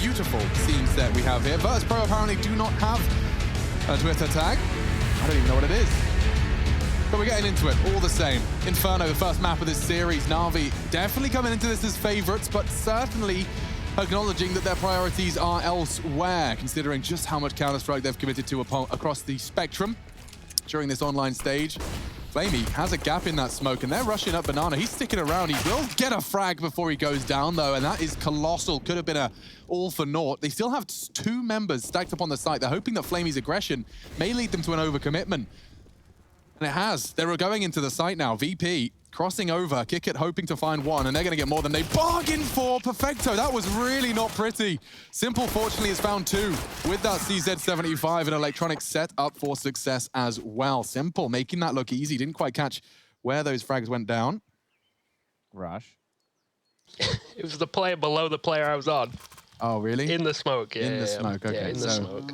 beautiful scene set we have here. Virtus.pro apparently do not have a Twitter tag. I don't even know what it is. But we're getting into it all the same. Inferno, the first map of this series. NaVi definitely coming into this as favorites, but certainly acknowledging that their priorities are elsewhere, considering just how much Counter-Strike they've committed to across the spectrum during this online stage. flamie has a gap in that smoke, and they're rushing up Banana. He's sticking around. He will get a frag before he goes down, though, and that is colossal. Could have been a all for naught. They still have 2 members stacked up on the site. They're hoping that flamie's aggression may lead them to an overcommitment. And it has. They're going into the site now. VP crossing over. Kick it, hoping to find one, and they're going to get more than they bargained for. Perfecto. That was really not pretty. Simple, fortunately, has found 2 with that CZ75, and Electronic set up for success as well. Simple, making that look easy. Didn't quite catch where those frags went down. Rush. It was the player below the player I was on. Oh, really? In the smoke, yeah. In the smoke, okay. Yeah, in the smoke.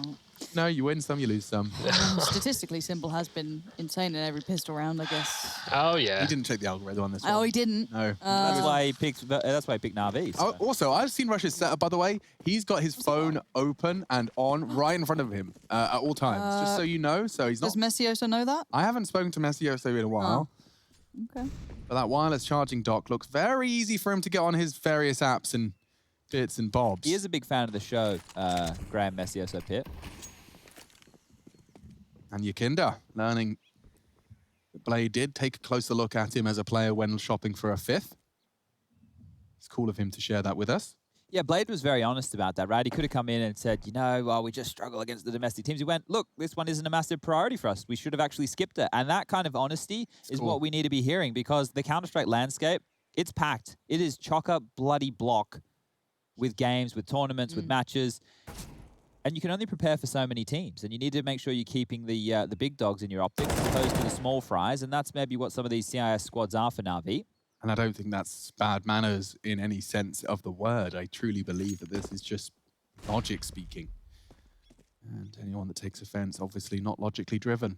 No, you win some, you lose some. Statistically, Simple has been insane in every pistol round, I guess. Oh yeah. He didn't check the algorithm on this one. Oh, he didn't. No. That's why he picked. That's why he picked NaVi. So. Also, I've seen Rush's setup, by the way. He's got his phone open and on right in front of him at all times, just so you know. So he's not. Does Messioso know that? I haven't spoken to Messioso in a while. Oh. Okay. But that wireless charging dock looks very easy for him to get on his various apps and bits and bobs. He is a big fan of the show, Graham Messioso Pitt. And Yakinda learning that Blade did take a closer look at him as a player when shopping for a 5th. It's cool of him to share that with us. Yeah, Blade was very honest about that, right? He could have come in and said, you know, well, we just struggle against the domestic teams. He went, look, this one isn't a massive priority for us. We should have actually skipped it. And that kind of honesty is what we need to be hearing, because the Counter-Strike landscape, it's packed. It is chock-a-bloody block with games, with tournaments, with matches. And you can only prepare for so many teams, and you need to make sure you're keeping the big dogs in your optics as opposed to the small fries, and that's maybe what some of these CIS squads are for NaVi. And I don't think that's bad manners in any sense of the word. I truly believe that this is just logic speaking. And anyone that takes offense, obviously not logically driven.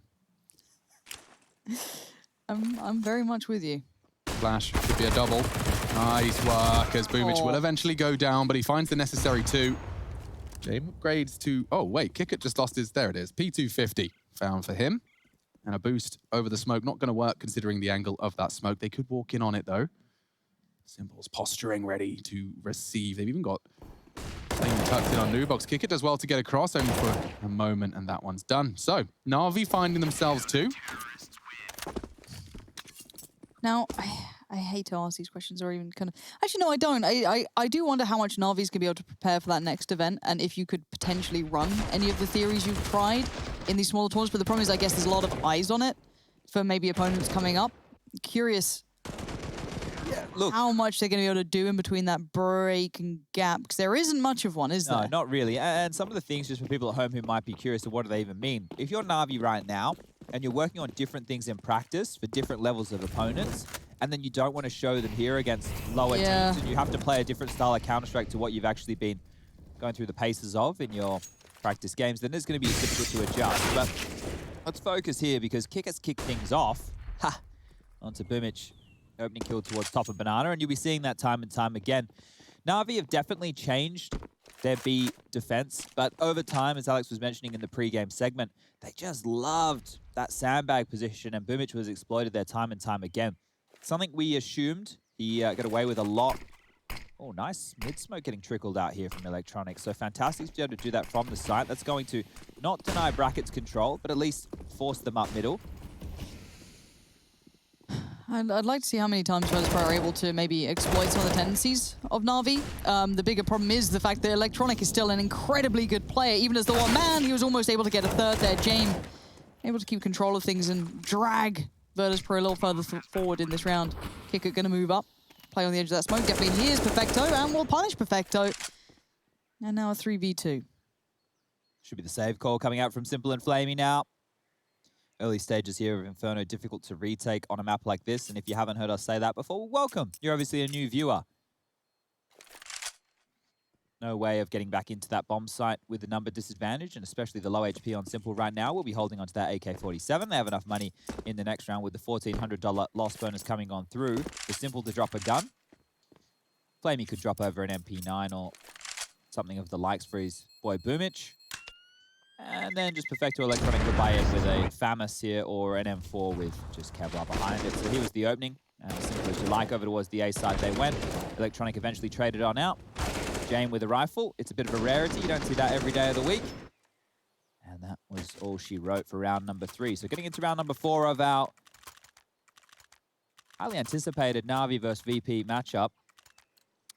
I'm very much with you. Flash should be a double. Nice work as Boomich will eventually go down, but he finds the necessary 2. Game upgrades to, oh wait, Kickit just lost his, there it is, P250 found for him. And a boost over the smoke, not gonna work considering the angle of that smoke. They could walk in on it though. Simple's posturing ready to receive. They've even got flamie tucked in on Nubox. Kickit does well to get across, only for a moment, and that one's done. So, NaVi finding themselves 2. Now, I hate to ask these questions, or even kind of... Actually, no, I don't. I do wonder how much NaVi's going to be able to prepare for that next event, and if you could potentially run any of the theories you've tried in these smaller tournaments. But the problem is, I guess there's a lot of eyes on it for maybe opponents coming up. Curious how much they're going to be able to do in between that break and gap, because there isn't much of one, is there? No, not really. And some of the things, just for people at home who might be curious of what do they even mean. If you're NaVi right now, and you're working on different things in practice for different levels of opponents, and then you don't want to show them here against lower teams, and you have to play a different style of Counter-Strike to what you've actually been going through the paces of in your practice games, then it's going to be difficult to adjust. But let's focus here, because Kickers kick things off. Ha! Onto Boomich. Opening kill towards top of Banana, and you'll be seeing that time and time again. NaVi have definitely changed their B defense, but over time, as Alex was mentioning in the pre-game segment, they just loved that sandbag position, and Boomich was exploited there time and time again. Something we assumed he got away with a lot. Oh, nice mid-smoke getting trickled out here from Electronic. So fantastic to be able to do that from the site. That's going to not deny Bracket's control, but at least force them up middle. I'd like to see how many times Virtus.pro are able to maybe exploit some of the tendencies of NaVi. The bigger problem is the fact that Electronic is still an incredibly good player. Even as the one man, he was almost able to get a 3rd there. Jame able to keep control of things and drag Virtus.pro a little further forward in this round. Kicker going to move up, play on the edge of that smoke. Definitely hears Perfecto and will punish Perfecto. And now a 3v2. Should be the save call coming out from Simple and flamie now. Early stages here of Inferno, difficult to retake on a map like this. And if you haven't heard us say that before, welcome. You're obviously a new viewer. No way of getting back into that bomb site with the number disadvantage, and especially the low HP on Simple right now. We'll be holding onto that AK-47. They have enough money in the next round with the $1,400 loss bonus coming on through. For Simple to drop a gun. flamie could drop over an MP9 or something of the likes for his boy Boomich. And then just Perfecto Electronic would buy it with a FAMAS here or an M4 with just Kevlar behind it. So here was the opening. And as simple as you like, over towards the A side they went. Electronic eventually traded on out. Jame with a rifle. It's a bit of a rarity. You don't see that every day of the week. And that was all she wrote for round number 3. So getting into round number 4 of our highly anticipated NaVi versus VP matchup.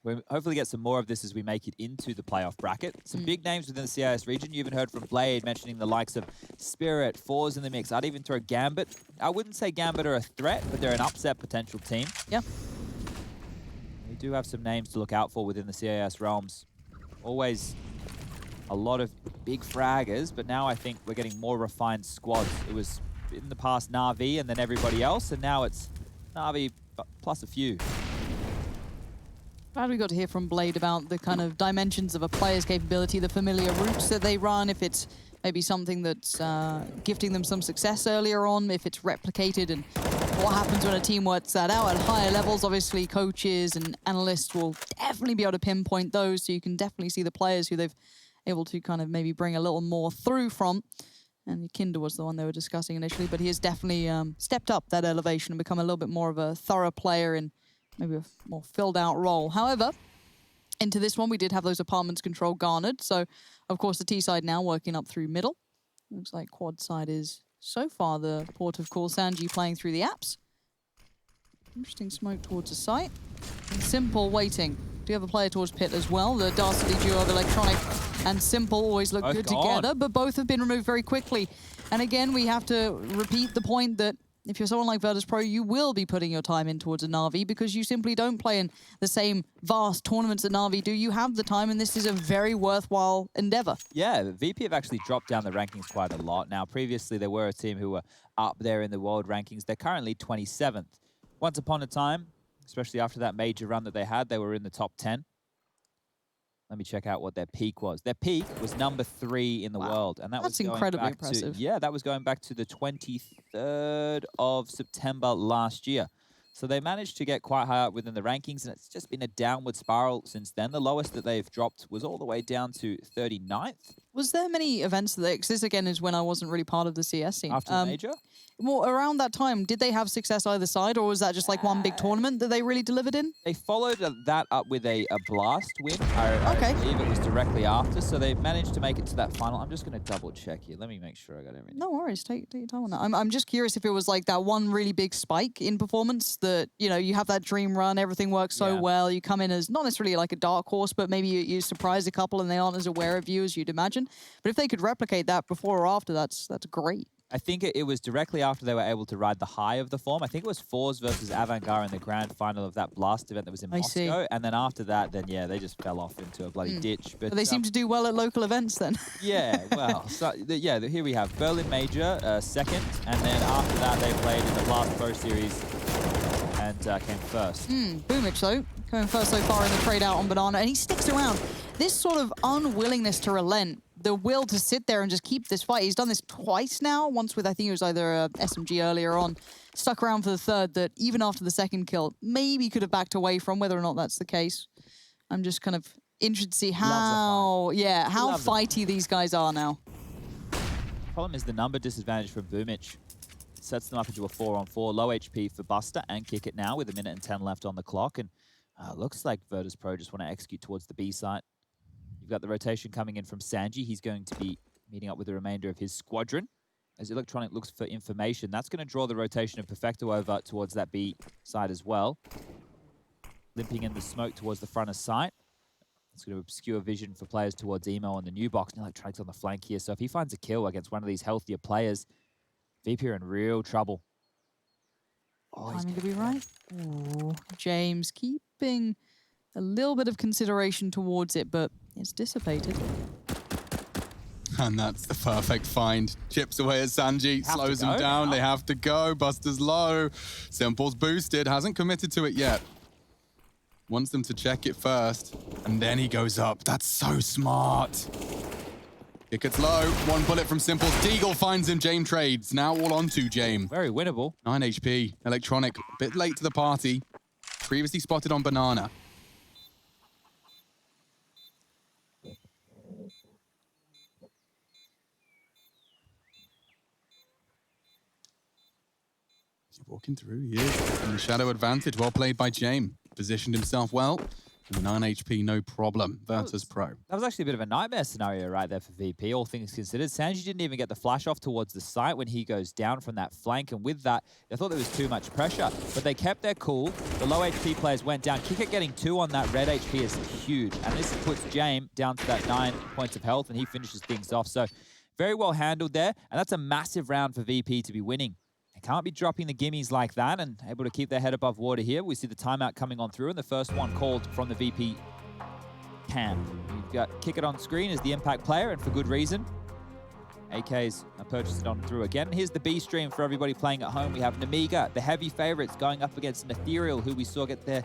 We'll hopefully get some more of this as we make it into the playoff bracket. Some big names within the CIS region. You even heard from Blade mentioning the likes of Spirit, Fours in the mix. I'd even throw Gambit. I wouldn't say Gambit are a threat, but they're an upset potential team. Yeah. We do have some names to look out for within the CIS realms. Always a lot of big fraggers, but now I think we're getting more refined squads. It was in the past NaVi and then everybody else, and now it's NaVi plus a few. Glad we got to hear from Blade about the kind of dimensions of a player's capability, the familiar routes that they run, if it's maybe something that's gifting them some success earlier on, if it's replicated, and what happens when a team works that out at higher levels. Obviously, coaches and analysts will definitely be able to pinpoint those, so you can definitely see the players who they've able to kind of maybe bring a little more through from. And Kinder was the one they were discussing initially, but he has definitely stepped up that elevation and become a little bit more of a thorough player in maybe a more filled out role. However, into this one, we did have those apartments control garnered. So, of course, the T side now working up through middle. Looks like quad side is so far the port of call. Sanji playing through the apps. Interesting smoke towards the site. And Simple waiting. Do you have a player towards pit as well? The dastardly duo of Electronic and Simple always look good together, but both have been removed very quickly. And again, we have to repeat the point that if you're someone like Virtus.pro, you will be putting your time in towards a NaVi because you simply don't play in the same vast tournaments that NaVi do. You have the time, and this is a very worthwhile endeavor. Yeah, VP have actually dropped down the rankings quite a lot. Now, previously, they were a team who were up there in the world rankings. They're currently 27th. Once upon a time, especially after that major run that they had, they were in the top 10. Let me check out what their peak was. Their peak was number 3 in the world. And that's incredibly impressive. Yeah, that was going back to the 23rd of September last year. So they managed to get quite high up within the rankings, and it's just been a downward spiral since then. The lowest that they've dropped was all the way down to 39th. Was there many events that because this again is when I wasn't really part of the CS scene. After the major? Well, around that time, did they have success either side, or was that just like one big tournament that they really delivered in? They followed that up with a blast win. I believe it was directly after, so they managed to make it to that final. I'm just going to double check here. Let me make sure I got everything. No worries, take your time on that. I'm just curious if it was like that one really big spike in performance that, you know, you have that dream run, everything works so well, you come in as not necessarily like a dark horse, but maybe you surprise a couple and they aren't as aware of you as you'd imagine. But if they could replicate that before or after, that's great. I think it was directly after they were able to ride the high of the form. I think it was Fours versus Avantgarde in the grand final of that blast event that was in Moscow. And then after that, then yeah, they just fell off into a bloody ditch. But they seem to do well at local events then. Yeah, well, so, yeah, here we have Berlin Major, second. And then after that, they played in the Blast Pro Series and came first. Boomich, though, going first so far in the trade out on Banana. And he sticks around. This sort of unwillingness to relent, the will to sit there and just keep this fight. He's done this twice now, once with, I think it was either a SMG earlier on, stuck around for the third that even after the second kill, maybe could have backed away from, whether or not that's the case. I'm just kind of interested to see how fighty these guys are now. Problem is the number disadvantage from Boomich. Sets them up into a 4-on-4, low HP for Buster and Kick It now with 1 minute and 10 left on the clock. And looks like Virtus.pro just want to execute towards the B site. You've got the rotation coming in from Sanji. He's going to be meeting up with the remainder of his squadron. As Electronic looks for information, that's going to draw the rotation of Perfecto over towards that B side as well. Limping in the smoke towards the front of sight. It's going to obscure vision for players towards Emo on the new box. Now Electronic's on the flank here, so if he finds a kill against one of these healthier players, VP are in real trouble. Oh, timing to be right. Ooh, James keeping a little bit of consideration towards it, but it's dissipated. And that's the perfect find. Chips away at Sanji, slows him down. They have to go. Buster's low. Simple's boosted, hasn't committed to it yet. Wants them to check it first, and then he goes up. That's so smart. It gets low. One bullet from Simple's. Deagle finds him. Jame trades. Now all on to Jame. Very winnable. 9 HP. Electronic, a bit late to the party. Previously spotted on Banana. Walking through, he is. In the shadow advantage, well played by James. Positioned himself well. And 9 HP, no problem. Virtus.pro. That was actually a bit of a nightmare scenario right there for VP, all things considered. Sanji didn't even get the flash off towards the site when he goes down from that flank, and with that, I thought there was too much pressure. But they kept their cool. The low HP players went down. Kickit getting 2 on that red HP is huge, and this puts James down to that 9 points of health, and he finishes things off. So very well handled there, and that's a massive round for VP to be winning. They can't be dropping the gimmies like that and able to keep their head above water here. We see the timeout coming on through, and the first one called from the VP camp. You've got Kickit on screen as the impact player, and for good reason. AK's purchased it on through again. Here's the B stream for everybody playing at home. We have Namiga, the heavy favorites, going up against an Ethereal, who we saw get their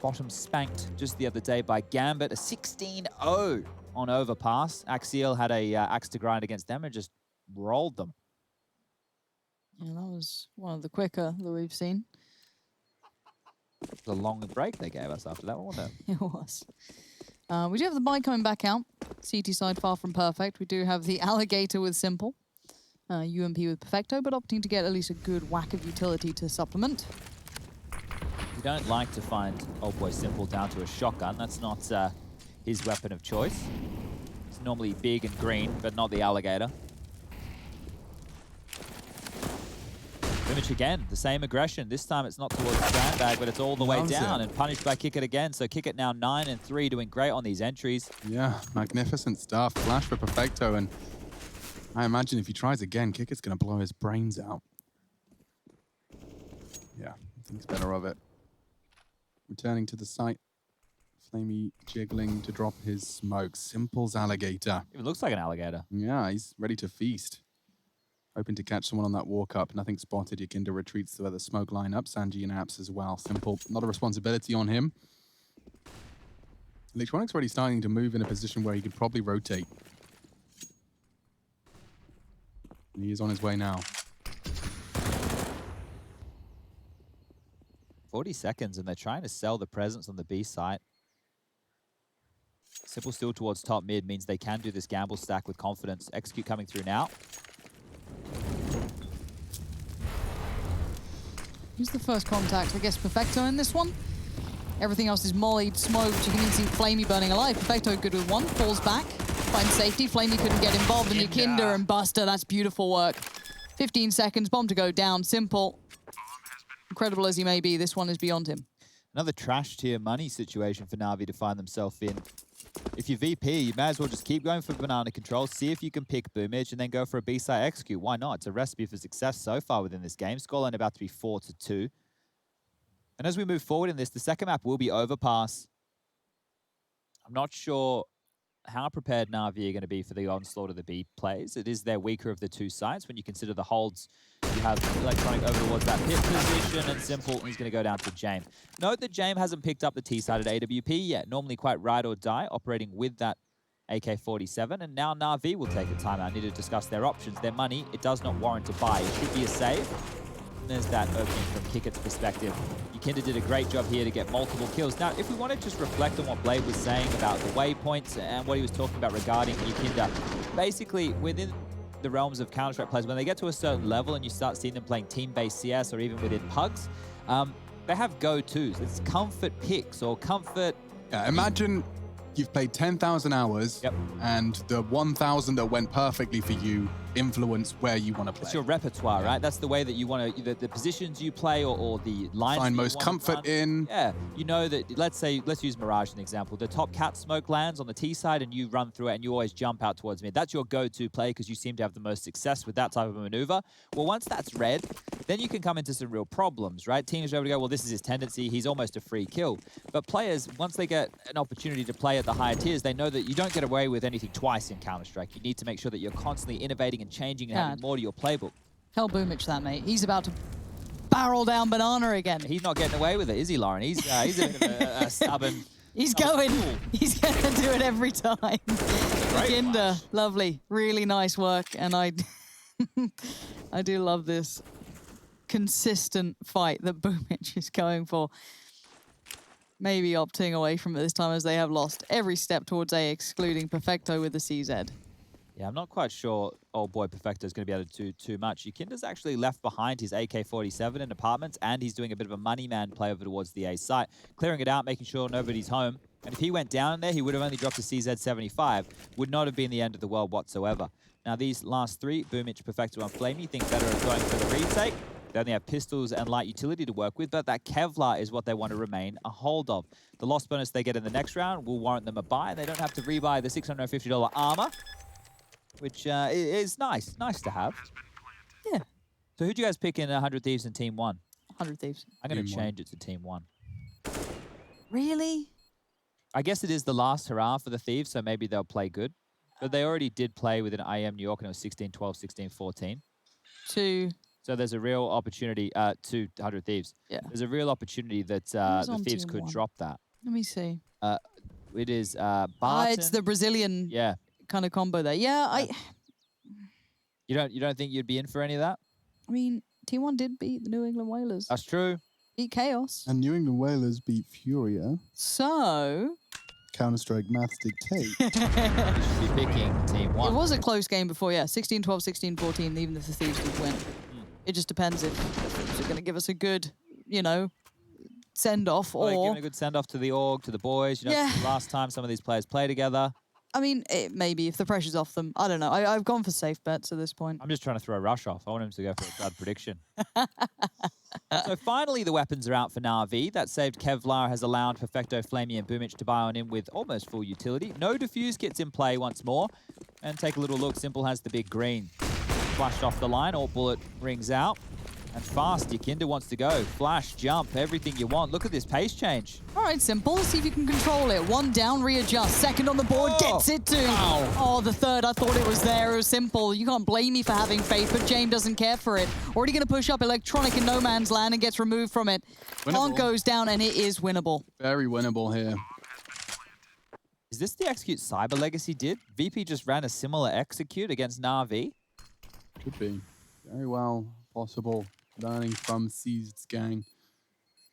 bottom spanked just the other day by Gambit. A 16-0 on Overpass. Axial had a axe to grind against them and just rolled them. Yeah, that was one of the quicker that we've seen. It was a long break they gave us after that one, wasn't it? It was. We do have the buy coming back out. CT side far from perfect. We do have the Alligator with Simple. UMP with Perfecto, but opting to get at least a good whack of utility to supplement. You don't like to find old boy Simple down to a shotgun. That's not his weapon of choice. It's normally big and green, but not the Alligator. Image again, the same aggression. This time it's not towards the sandbag, but it's all the way down and punished by Kickit again. So Kickit now 9-3, doing great on these entries. Yeah, magnificent stuff. Flash for Perfecto, and I imagine if he tries again, Kickit's going to blow his brains out. Yeah, he thinks better of it. Returning to the site. Flamey jiggling to drop his smoke. Simple's Alligator. It looks like an alligator. Yeah, he's ready to feast. Hoping to catch someone on that walk up. Nothing spotted. Yakinda retreats to where the smoke line up. Sanji and Apps as well. Simple. Not a responsibility on him. Electronic's already starting to move in a position where he could probably rotate. And he is on his way now. 40 seconds, and they're trying to sell the presence on the B site. Simple still towards top mid means they can do this gamble stack with confidence. Execute coming through now. Who's the first contact? I guess Perfecto in this one. Everything else is mollied, smoked. You can even see Flamey burning alive. Perfecto good with one, falls back, finds safety. Flamey couldn't get involved, and Yakinda and Buster, that's beautiful work. 15 seconds, bomb to go down, Simple. Incredible as he may be, this one is beyond him. Another trash tier money situation for NaVi to find themselves in. If you're VP, you may as well just keep going for banana control, see if you can pick Boomage, and then go for a B-side execute. Why not? It's a recipe for success so far within this game. Scoreline about to be 4-2. And as we move forward in this, the second map will be Overpass. I'm not sure how prepared NaVi are going to be for the onslaught of the B plays. It is their weaker of the two sides when you consider the holds. You have Electronic over towards that pit position, and Simple, he's going to go down to James. Note that James hasn't picked up the T side at AWP yet. Normally quite ride or die, operating with that AK-47, and now NaVi will take a timeout. Need to discuss their options. Their money, it does not warrant a buy. It should be a save. And there's that opening from Kickit's perspective. Yakinda did a great job here to get multiple kills. Now, if we want to just reflect on what Blade was saying about the waypoints and what he was talking about regarding Yakinda, basically within the realms of Counter-Strike players, when they get to a certain level and you start seeing them playing team-based CS or even within pugs, they have go-tos. It's comfort picks or comfort... Yeah, imagine you've played 10,000 hours and the 1,000 that went perfectly for you influence where you want to play. It's your repertoire, right? That's the way that you want to, the positions you play or the lines find most comfort in. Yeah, you know that, let's use Mirage as an example. The top cat smoke lands on the T side and you run through it and you always jump out towards mid. That's your go-to play because you seem to have the most success with that type of a maneuver. Well, once that's red, then you can come into some real problems, right? Teams are able to go, well, this is his tendency. He's almost a free kill. But players, once they get an opportunity to play at the higher tiers, they know that you don't get away with anything twice in Counter-Strike. You need to make sure that you're constantly innovating and changing and adding more to your playbook. Tell Boomage that, mate. He's about to barrel down banana again. He's not getting away with it, is he, Lauren? He's a bit of a stubborn... He's going. He's going to do it every time. Yakinda, lovely. Really nice work. And I do love this consistent fight that Boomage is going for. Maybe opting away from it this time as they have lost every step towards A, excluding Perfecto with the CZ. Yeah, I'm not quite sure old boy Perfecto is going to be able to do too much. Yukinda's actually left behind his AK-47 in apartments, and he's doing a bit of a money man play over towards the A site, clearing it out, making sure nobody's home. And if he went down in there, he would have only dropped a CZ-75. Would not have been the end of the world whatsoever. Now, these last three, Boomich, Perfecto, and Flamey, think better of going for the retake. They only have pistols and light utility to work with, but that Kevlar is what they want to remain a hold of. The loss bonus they get in the next round will warrant them a buy, and they don't have to rebuy the $650 armor, which is nice. Nice to have. Yeah. So who'd you guys pick in 100 Thieves in Team 1? 100 Thieves. I'm going to change it to Team 1. Really? I guess it is the last hurrah for the Thieves, so maybe they'll play good. But they already did play with an IEM New York, and it was 16-12, 16-14. So there's a real opportunity to 100 Thieves. Yeah. There's a real opportunity that the Thieves could drop that. Let me see. It is Barton. It's the Brazilian kind of combo there. Yeah, You don't think you'd be in for any of that? I mean, T1 did beat the New England Whalers. That's true. Beat Chaos. And New England Whalers beat FURIA. So... Counter-Strike maths dictate. You should be picking Team 1. It was a close game before, yeah. 16-12, 16-14, even if the Thieves did win. It just depends if the Thieves are going to give us a good, you know, send-off or... Giving a good send-off to the org, to the boys. You know, last time some of these players play together. I mean, maybe if the pressure's off them. I don't know. I've gone for safe bets at this point. I'm just trying to throw Rush off. I want him to go for a bad prediction. So finally, the weapons are out for NaVi. That saved Kevlar has allowed Perfecto, Flamey, and Boomich to buy on in with almost full utility. No defuse kits in play once more. And take a little look. Simple has the big green. Flashed off the line. All bullet rings out. And fast, Yukinda wants to go. Flash, jump, everything you want. Look at this pace change. All right, Simple. Let's see if you can control it. One down, readjust. Second on the board, gets it too. Oh, the third, I thought it was there. It was Simple. You can't blame me for having faith, but James doesn't care for it. Already going to push up Electronic in no man's land and gets removed from it. Plant goes down, and it is winnable. Very winnable here. Is this the execute Cyber Legacy did? VP just ran a similar execute against NaVi. Could be. Very well possible. Learning from Seized's gang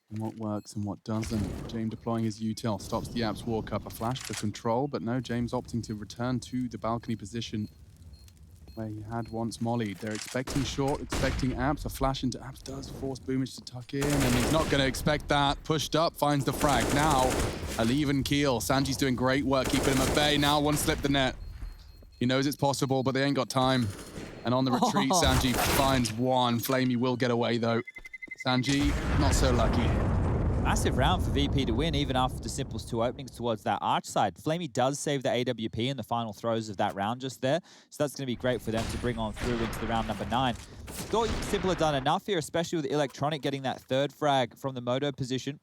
and what works and what doesn't. James deploying his util, stops the Apps walk up, a flash for control, but no, James opting to return to the balcony position where he had once mollied. They're expecting short, expecting Apps. A flash into Apps does force Boomich to tuck in, and he's not going to expect that. Pushed up, finds the frag. Now, a leave keel. Sanji's doing great work, keeping him at bay. Now one slip the net. He knows it's possible, but they ain't got time. And on the retreat, Sanji finds one. Flamey will get away, though. Sanji, not so lucky. Massive round for VP to win, even after Simple's two openings towards that arch side. Flamey does save the AWP in the final throws of that round just there. So that's going to be great for them to bring on through into the round number 9. Thought Simple had done enough here, especially with Electronic getting that third frag from the Moto position.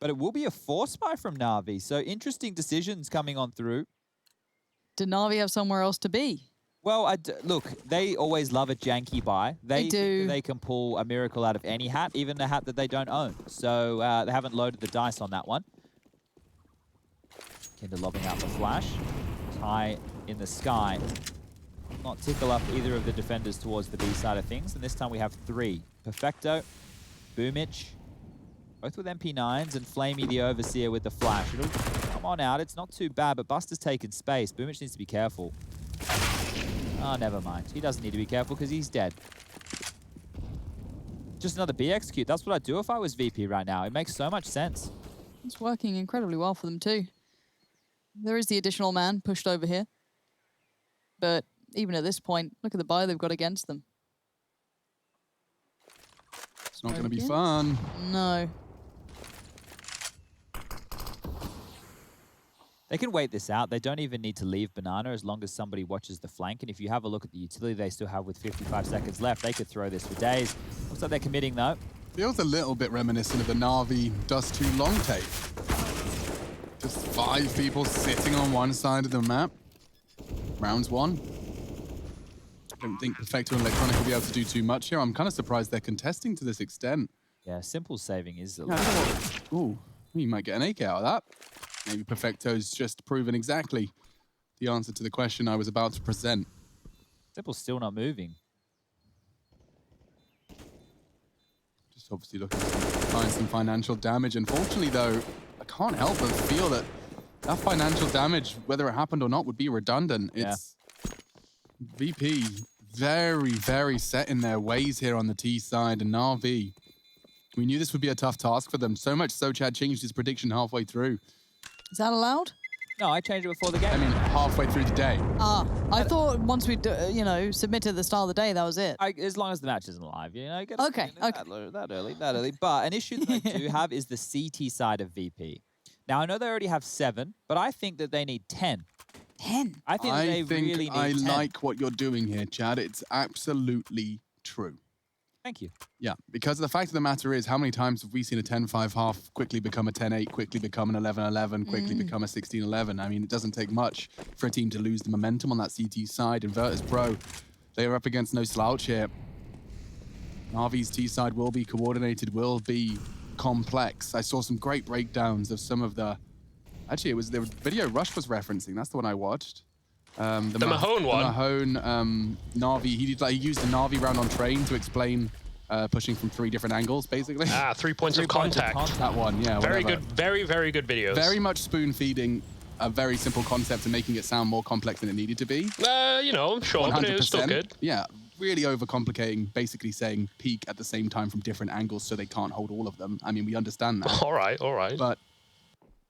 But it will be a force buy from NaVi. So interesting decisions coming on through. Did NaVi have somewhere else to be? Well, look, they always love a janky buy. They do. They can pull a miracle out of any hat, even a hat that they don't own. So they haven't loaded the dice on that one. Kinder lobbing out the flash. High in the sky. Not tickle up either of the defenders towards the B side of things. And this time we have 3. Perfecto, Boomich, both with MP9s, and Flamey the Overseer with the flash. It'll come on out. It's not too bad, but Buster's taken space. Boomich needs to be careful. Oh, never mind. He doesn't need to be careful because he's dead. Just another B execute. That's what I'd do if I was VP right now. It makes so much sense. It's working incredibly well for them too. There is the additional man pushed over here. But even at this point, look at the buy they've got against them. It's not going to be fun. No. They can wait this out. They don't even need to leave Banana as long as somebody watches the flank. And if you have a look at the utility they still have with 55 seconds left, they could throw this for days. Looks like they're committing, though. Feels a little bit reminiscent of the NaVi Dust 2 long tape. Just 5 people sitting on one side of the map. Rounds 1. I don't think Perfecto and Electronic will be able to do too much here. I'm kind of surprised they're contesting to this extent. Yeah, Simple saving is a Ooh, you might get an AK out of that. Maybe Perfecto's just proven exactly the answer to the question I was about to present. Simple's still not moving. Just obviously looking to find some financial damage. Unfortunately, though, I can't help but feel that that financial damage, whether it happened or not, would be redundant. Yeah. VP very, very set in their ways here on the T side, and NaVi, we knew this would be a tough task for them. So much so Chad changed his prediction halfway through. Is that allowed? No, I changed it before the game. I mean, halfway through the day. Ah, I thought once we, you know, submitted the start of the day, that was it. As long as the match isn't live, you know. Okay, okay. That early. But an issue that I do have is the CT side of VP. Now, I know they already have 7, but I think that they need 10. 10? I think that they really need 10. Like what you're doing here, Chad. It's absolutely true. Thank you. Yeah, because the fact of the matter is, how many times have we seen a 10-5 half quickly become a 10-8, quickly become an 11-11, quickly become a 16-11? I mean, it doesn't take much for a team to lose the momentum on that CT side. And Virtus.pro, they are up against no slouch here. NaVi's T side will be coordinated, will be complex. I saw some great breakdowns of some of the... Actually, it was the video Rush was referencing. That's the one I watched. The Mahone one. The Mahone, NaVi. He used the NaVi round on train to explain pushing from 3 different angles, basically. 3 points of contact. That one, yeah. Very whatever. good, very good videos. Very much spoon feeding a very simple concept and making it sound more complex than it needed to be. You know, sure, but it was still good. Yeah, really overcomplicating, basically saying peak at the same time from different angles so they can't hold all of them. I mean, we understand that. All right. But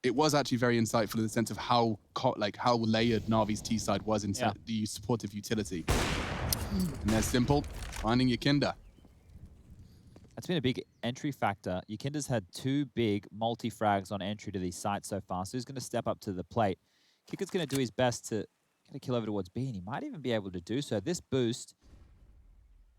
it was actually very insightful in the sense of how layered NaVi's T side was in the supportive utility. And they're simple, finding your Kinder. That's been a big entry factor. Yakinda's had 2 big multi-frags on entry to these sites so far, so he's going to step up to the plate. Kicker's going to do his best to get a kill over towards B, and he might even be able to do so. This boost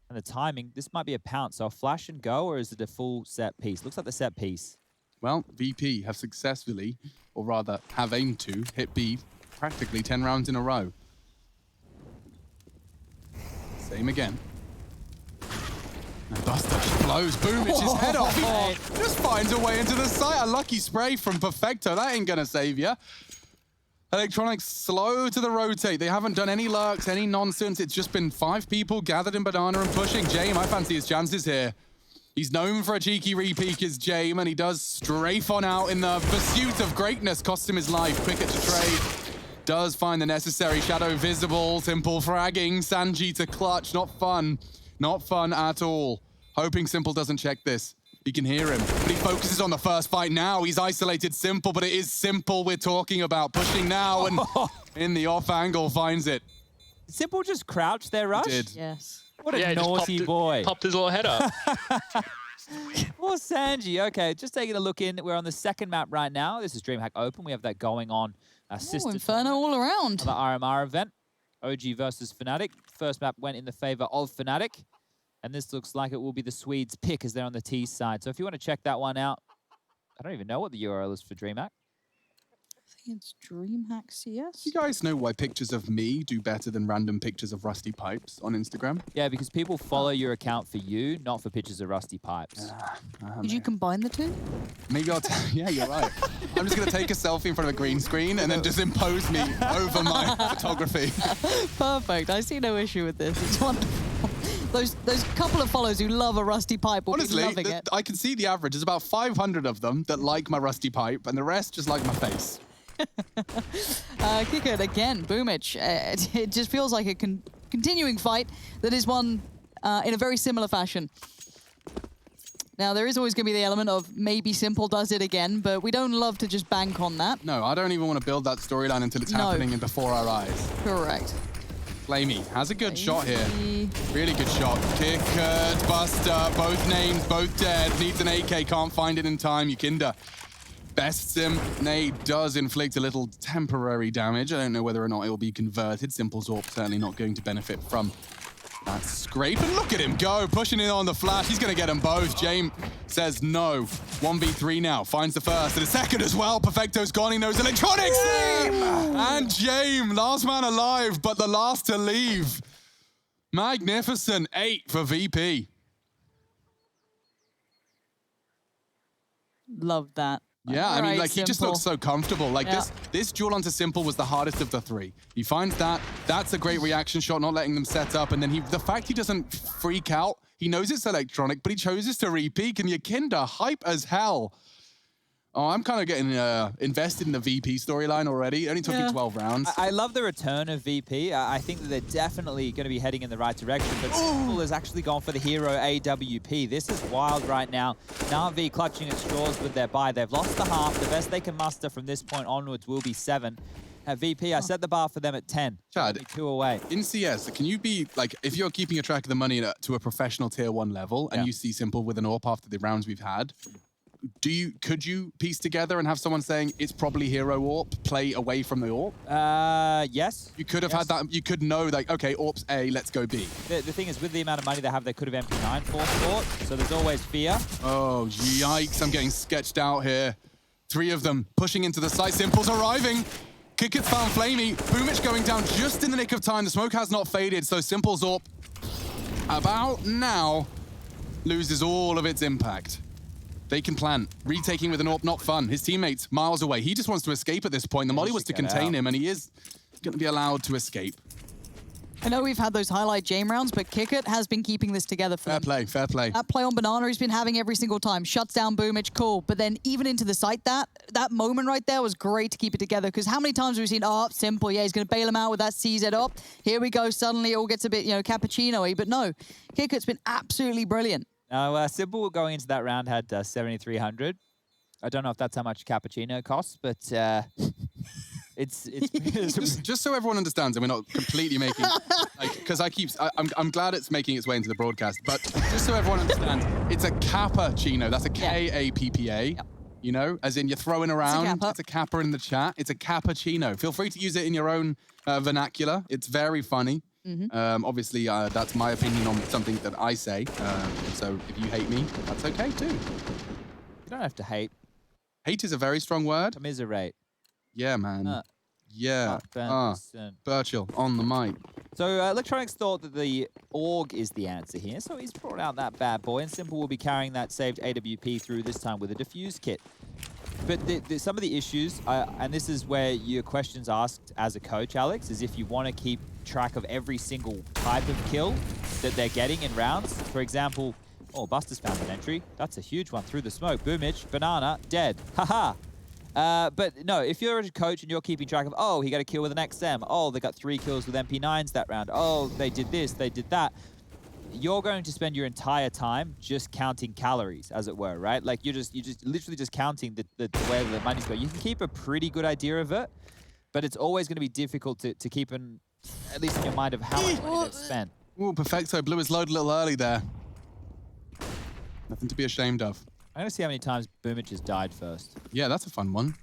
and the timing, this might be a pounce. So a flash and go, or is it a full set piece? Looks like the set piece. Well, VP have successfully, or rather have aimed to, hit B practically 10 rounds in a row. Same again. And Buster blows Boomich's head off. He just finds a way into the site. A lucky spray from Perfecto. That ain't gonna save ya. Electronics slow to the rotate. They haven't done any lurks, any nonsense. It's just been 5 people gathered in Banana and pushing. Jame, I fancy his chances here. He's known for a cheeky repeak as Jame, and he does strafe on out in the pursuit of greatness. Costs him his life. Quicker to trade. Does find the necessary shadow visible. Simple fragging. Sanji to clutch. Not fun. Not fun at all. Hoping Simple doesn't check this. He can hear him, but he focuses on the first fight now. He's isolated Simple, but it is Simple we're talking about. Pushing now, and in the off angle finds it. Simple just crouched there, Rush? He did. Yes. What a naughty boy. Popped his little head up. Poor Sanji. Okay, just taking a look in. We're on the 2nd map right now. This is DreamHack Open. We have that going on. Inferno all around. The RMR event. OG versus Fnatic. First map went in the favor of Fnatic. And this looks like it will be the Swedes' pick as they're on the T side. So if you want to check that one out, I don't even know what the URL is for DreamHack. I think it's DreamHack CS. You guys know why pictures of me do better than random pictures of rusty pipes on Instagram? Yeah, because people follow your account for you, not for pictures of rusty pipes. Did you combine the 2? Maybe I'll yeah, you're right. I'm just going to take a selfie in front of a green screen and then just impose me over my photography. Perfect. I see no issue with this. It's wonderful. Those couple of followers who love a rusty pipe will Honestly, be loving it. I can see the average. There's about 500 of them that like my rusty pipe, and the rest just like my face. Kick it again, Boomich. It just feels like a continuing fight that is won in a very similar fashion. Now, there is always going to be the element of maybe Simple does it again, but we don't love to just bank on that. No, I don't even want to build that storyline until it's happening and before our eyes. Correct. Flamey has a good shot here. Really good shot. Kicker, Buster, both named, both dead. Needs an AK, can't find it in time. Yakinda bests him. Nade does inflict a little temporary damage. I don't know whether or not it will be converted. Simple Zorp certainly not going to benefit from that scrape. And look at him go, pushing in on the flash. He's going to get them both. Jame says no. 1v3 now. Finds the first and the second as well. Perfecto's gone. He knows electronics. And Jame, last man alive, but the last to leave. Magnificent 8 for VP. Love that. Yeah, I mean, like, Simple. he just looks so comfortable. Like, this duel onto Simple was the hardest of the 3. He finds that. That's a great reaction shot, not letting them set up. And then the fact he doesn't freak out, he knows it's electronic, but he chooses to re-peek. And Yakinda, hype as hell. Oh, I'm kind of getting invested in the VP storyline already. It only took me 12 rounds. I love the return of VP. I think that they're definitely going to be heading in the right direction, but Simple has actually gone for the hero AWP. This is wild right now. NaVi clutching at straws with their buy. They've lost the half. The best they can muster from this point onwards will be 7. At VP, I set the bar for them at 10. Chad, 2 away. In CS, can you be, like, if you're keeping a track of the money to a professional tier 1 level, and you see Simple with an AWP after the rounds we've had, could you piece together and have someone saying it's probably hero AWP, play away from the AWP? Yes. You could have had that. You could know, like, okay, AWP's A, let's go B. The thing is, with the amount of money they have, they could have MP9 for sport, so there's always fear. Oh, yikes, I'm getting sketched out here. 3 of them pushing into the site. Simple's arriving. Kickit's found Flamey. Boomich going down just in the nick of time. The smoke has not faded, so Simple's AWP about now loses all of its impact. They can plant. Retaking with an AWP, not fun. His teammates miles away. He just wants to escape at this point. The molly was to contain him, and he is going to be allowed to escape. I know we've had those highlight Jame rounds, but Kickit has been keeping this together for them. Fair play. That play on Banana he's been having every single time. Shuts down Boomich, cool. But then even into the site, that moment right there was great to keep it together, because how many times have we seen, oh, Simple, yeah, he's going to bail him out with that CZ up. Here we go, suddenly it all gets a bit, cappuccino-y. But no, Kickit's been absolutely brilliant. Now, Simple going into that round had 7,300. I don't know if that's how much cappuccino costs, but it's just so everyone understands, and we're not completely making, because I'm glad it's making its way into the broadcast, but just so everyone understands, it's a cappuccino. That's a K-A-P-P-A. Yep. As in you're throwing around. It's a kappa in the chat. It's a cappuccino. Feel free to use it in your own vernacular. It's very funny. Obviously, that's my opinion on something that I say. So if you hate me, that's okay too. You don't have to hate. Hate is a very strong word. Commiserate. Yeah, man. Yeah. Burchell on the mic. So Electronics thought that the AUG is the answer here, so he's brought out that bad boy, and Simple will be carrying that saved AWP through this time with a defuse kit. But some of the issues, and this is where your questions asked as a coach, Alex, is if you want to keep track of every single type of kill that they're getting in rounds. For example, oh, Buster's found an entry. That's a huge one through the smoke. Boomich, Banana, dead. Haha. But no, if you're a coach and you're keeping track of, oh, he got a kill with an XM. Oh, they got 3 kills with MP9s that round. Oh, they did this, they did that. You're going to spend your entire time just counting calories, as it were, right? Like you're literally just counting the way the money's going. You can keep a pretty good idea of it, but it's always going to be difficult to keep at least in your mind of how much money they've spent. Ooh, perfecto. Blew his load a little early there. Nothing to be ashamed of. I'm going to see how many times Boomich has died first. Yeah, that's a fun one.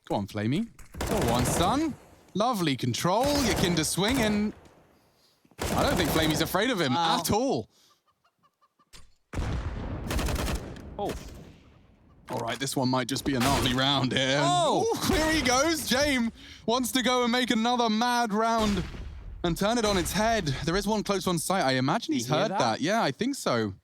Go on, Flamey. Go on, son. Lovely control. Your kinder swing, and I don't think Flamey's afraid of him at all. Oh. All right, this one might just be a gnarly round here. Oh! Ooh, here he goes. Jame wants to go and make another mad round and turn it on its head. There is one close on site. I imagine he's heard that. Yeah, I think so.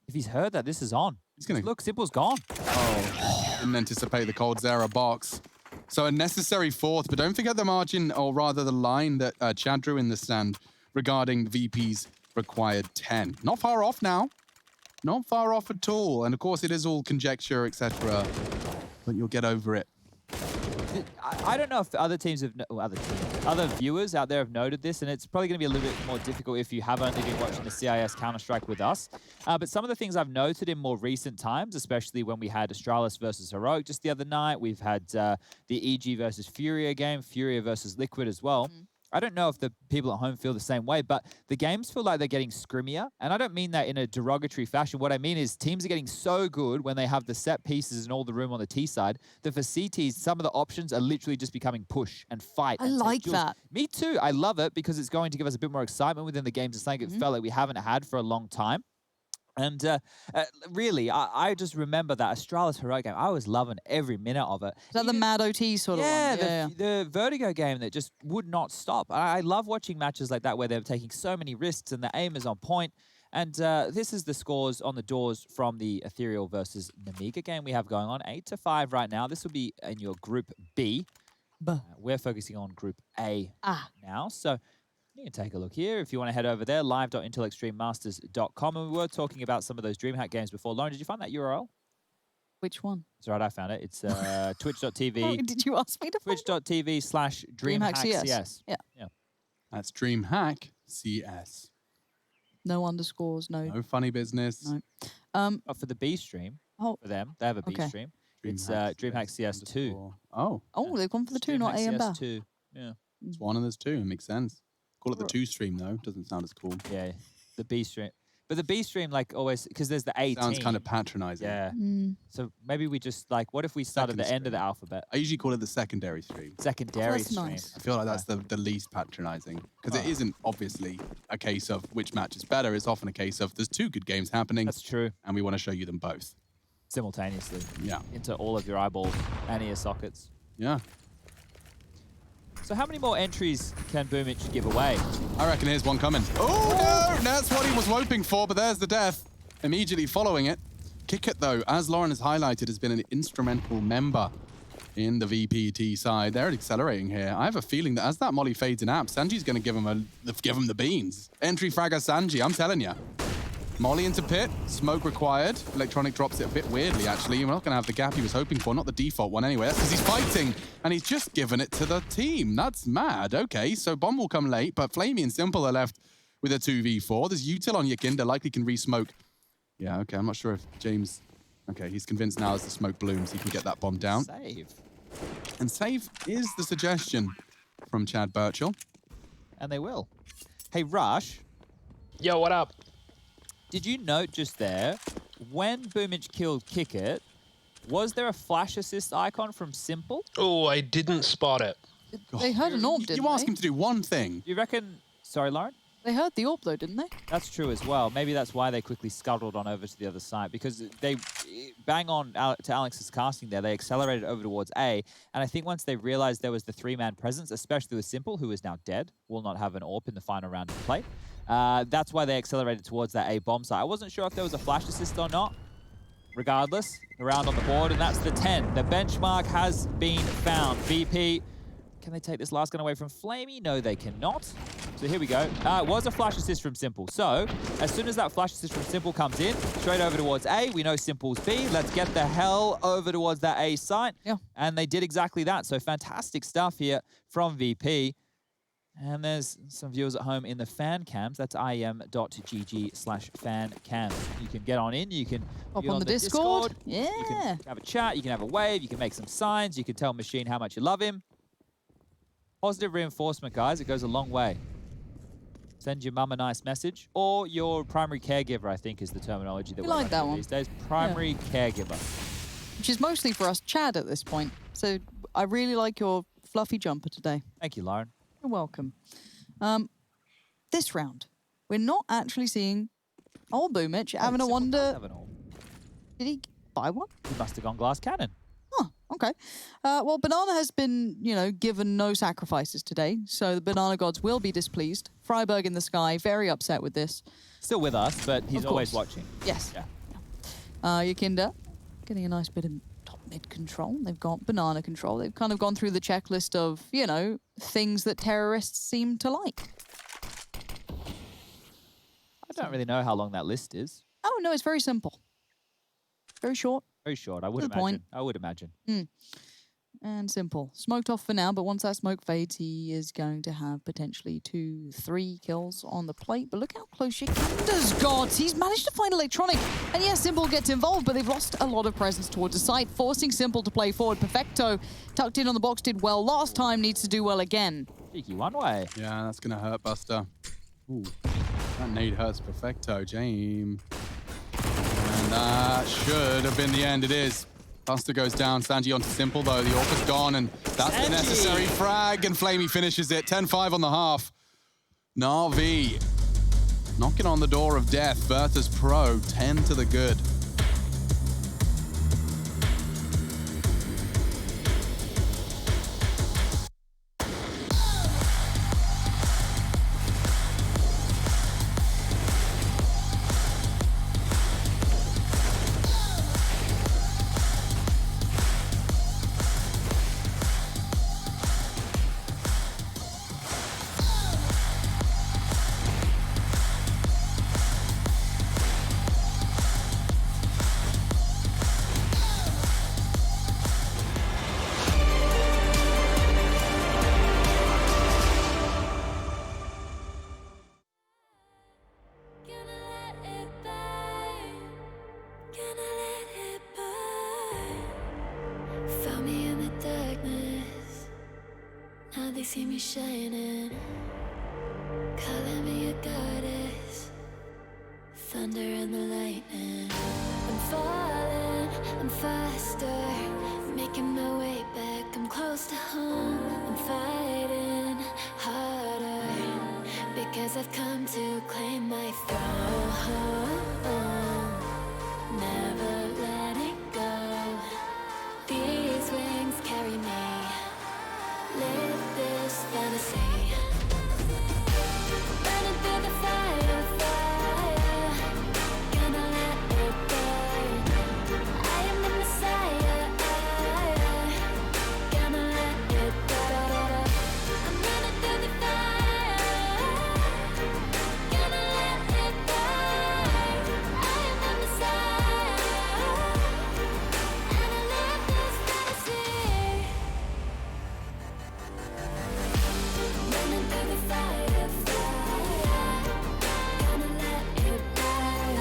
If he's heard that, this is on. He's gonna look. Simple's gone. Oh, didn't anticipate the coldzera box. So a necessary 4th, but don't forget the margin, or rather the line that Chad drew in the stand regarding VP's required 10. Not far off now. Not far off at all. And of course, it is all conjecture, etc. But you'll get over it. I don't know if other teams have, other viewers out there have noted this, and it's probably going to be a little bit more difficult if you have only been watching the CIS Counter-Strike with us. But some of the things I've noted in more recent times, especially when we had Astralis versus Heroic just the other night, we've had the EG versus FURIA game, FURIA versus Liquid as well. I don't know if the people at home feel the same way, but the games feel like they're getting scrimmier. And I don't mean that in a derogatory fashion. What I mean is teams are getting so good when they have the set pieces and all the room on the T side that for CTs, some of the options are literally just becoming push and fight. I like that. Me too. I love it because it's going to give us a bit more excitement within the games. It's something it felt like we haven't had for a long time. And really, I just remember that Astralis Heroic game. I was loving every minute of it. Is that the Mad OT sort of one? Yeah, the Vertigo game that just would not stop. I love watching matches like that where they're taking so many risks and the aim is on point. And this is the scores on the doors from the Ethereal versus Namiga game we have going on. 8-5 right now. This will be in your Group B. We're focusing on Group A now. So you can take a look here if you want to head over there, live.intelextrememasters.com. And we were talking about some of those DreamHack games before. Lauren, did you find that URL? Which one? It's right, I found it. It's twitch.tv. Oh, did you ask me to find it? Twitch.tv/DreamHackCS. Yeah. That's DreamHack CS. No underscores, no. No funny business. No. Oh, for the B stream, Oh, for them, they have a B Okay. stream. It's DreamHack CS2. Oh, oh, they've gone for the 2, not DreamHack AMBA. CS2. Yeah. there's one and there's two. It makes sense. Call it the 2 stream though. Doesn't sound as cool. Yeah, the B stream. But the B stream, like always, because there's the A Sounds team. kind of patronizing. Yeah. Mm. So maybe we just like, what if we start at Second the end of the stream. alphabet? I usually call it the secondary stream. Secondary That's stream. nice. I feel like that's the least patronizing because it isn't obviously a case of which match is better. It's often a case of there's 2 good games happening That's true. and we want to show you them both. Simultaneously Yeah. into all of your eyeballs and ear sockets. Yeah. So how many more entries can Boomich give away? I reckon here's one coming. Oh, no! That's what he was hoping for, but there's the death. Immediately following it. Kick It, though, as Lauren has highlighted, has been an instrumental member in the VPT side. They're accelerating here. I have a feeling that as that molly fades in app, Sanji's going to give him the beans. Entry fragger Sanji, I'm telling you. Molly into pit, smoke required. Electronic drops it a bit weirdly, actually. We're not going to have the gap he was hoping for, not the default one anyway. That's because he's fighting, and he's just given it to the team. That's mad. Okay, so bomb will come late, but Flamey and Simple are left with a 2v4. There's util on Yakinda, likely can re-smoke. Yeah, okay, I'm not sure if James... Okay, he's convinced now as the smoke blooms, he can get that bomb down. Save. And save is the suggestion from Chad Birchall. And they will. Hey, Rush, Yo, what up? did you note just there, when Boomich killed Kick It, was there a flash assist icon from Simple? Oh, I didn't spot it. They heard an orb, didn't You ask they? him to do one thing. You reckon... Sorry, Lauren? They heard the orb, though, didn't they? That's true as well. Maybe that's why they quickly scuttled on over to the other side, because they bang on to Alex's casting there. They accelerated over towards A, and I think once they realized there was the 3-man presence, especially with Simple, who is now dead, will not have an AWP in the final round of play. That's why they accelerated towards that A bomb site. I wasn't sure if there was a flash assist or not. Regardless, the round on the board, and that's the 10. The benchmark has been found. VP, can they take this last gun away from Flamey? No, they cannot. So here we go. It was a flash assist from Simple. So as soon as that flash assist from Simple comes in, straight over towards A, we know Simple's B. Let's get the hell over towards that A site. Yeah. And they did exactly that. So fantastic stuff here from VP. And there's some viewers at home in the fan cams. That's IEM.gg/fan cams. You can get on in. You can Hop view on the Discord. You Yeah. can have a chat. You can have a wave. You can make some signs. You can tell Machine how much you love him. Positive reinforcement, guys. It goes a long way. Send your mum a nice message. Or your primary caregiver, I think, is the terminology that We we're like that running one. these days. Primary caregiver. Which is mostly for us Chad at this point. So I really like your fluffy jumper today. Thank you, Lauren. You're welcome. This round, we're not actually seeing old Boomich having a Simple does wonder. have an AWP. Did he buy one? He must have gone glass cannon. Oh, okay. Well, Banana has been, given no sacrifices today, so the Banana Gods will be displeased. Freiburg in the sky, very upset with this. Still with us, but he's Of always course. watching. Yes. Yeah. Yakinda getting a nice bit of top mid control. They've got banana control. They've kind of gone through the checklist of, things that terrorists seem to like. I don't really know how long that list is. Oh, no, it's very simple. Very short Very short, I would To the imagine. point. I would imagine. and simple. Smoked off for now, but once that smoke fades, he is going to have potentially 2-3 kills on the plate. But look how close Yakinda's got. He's managed to find Electronic. And yes, Simple gets involved, but they've lost a lot of presence towards the site, forcing Simple to play forward. Perfecto, tucked in on the box, did well last time, needs to do well again. Cheeky one way. Yeah, that's going to hurt Buster. Ooh, that nade hurts Perfecto, James. And that should have been the end. It is. Buster goes down. Sanji onto Simple, though. The AWP is gone, and that's the necessary frag, and Flamey finishes it. 10-5 on the half. NaVi knocking on the door of death. Virtus.pro, 10 to the good. see me shining, calling me a goddess. Thunder and the lightning. I'm falling, I'm faster, making my way back. I'm close to home. I'm fighting harder because I've come to claim my throne. Never letting go. These wings carry me. Live this fantasy. Running through the fire, fire. Gonna let it burn. I am the Messiah. Gonna let it burn. I'm running through the fire. Gonna let it burn. I am the Messiah. And I live this fantasy. Running through the fire, fire. Gonna let it burn.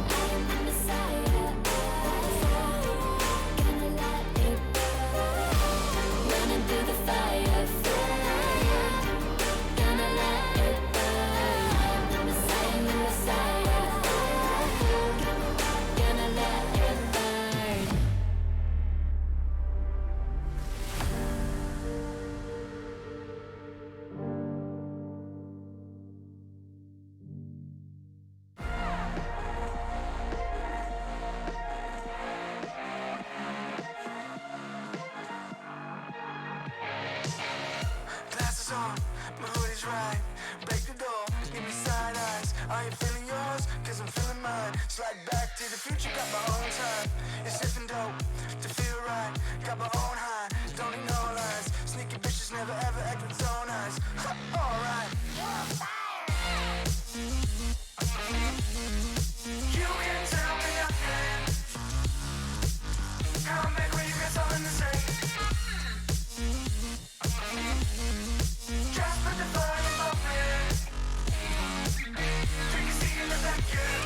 I am the Messiah. Gonna let it burn. Running through the fire, fire. Gonna let it burn. I am the Messiah, Messiah. Gonna let it burn. Glasses on, my hoodie's right. Break the door, give me side eyes. Are you feeling yours? Cause I'm feeling mine. Slide back to the future, got my own time. It's sniffing dope to feel right. Got my own high, don't need no lines. Sneaky bitches never ever act with so nice. Alright. You can tell me nothing. Come back when you got something to say. Just put the fire above me. Drink a seat in the back, yeah.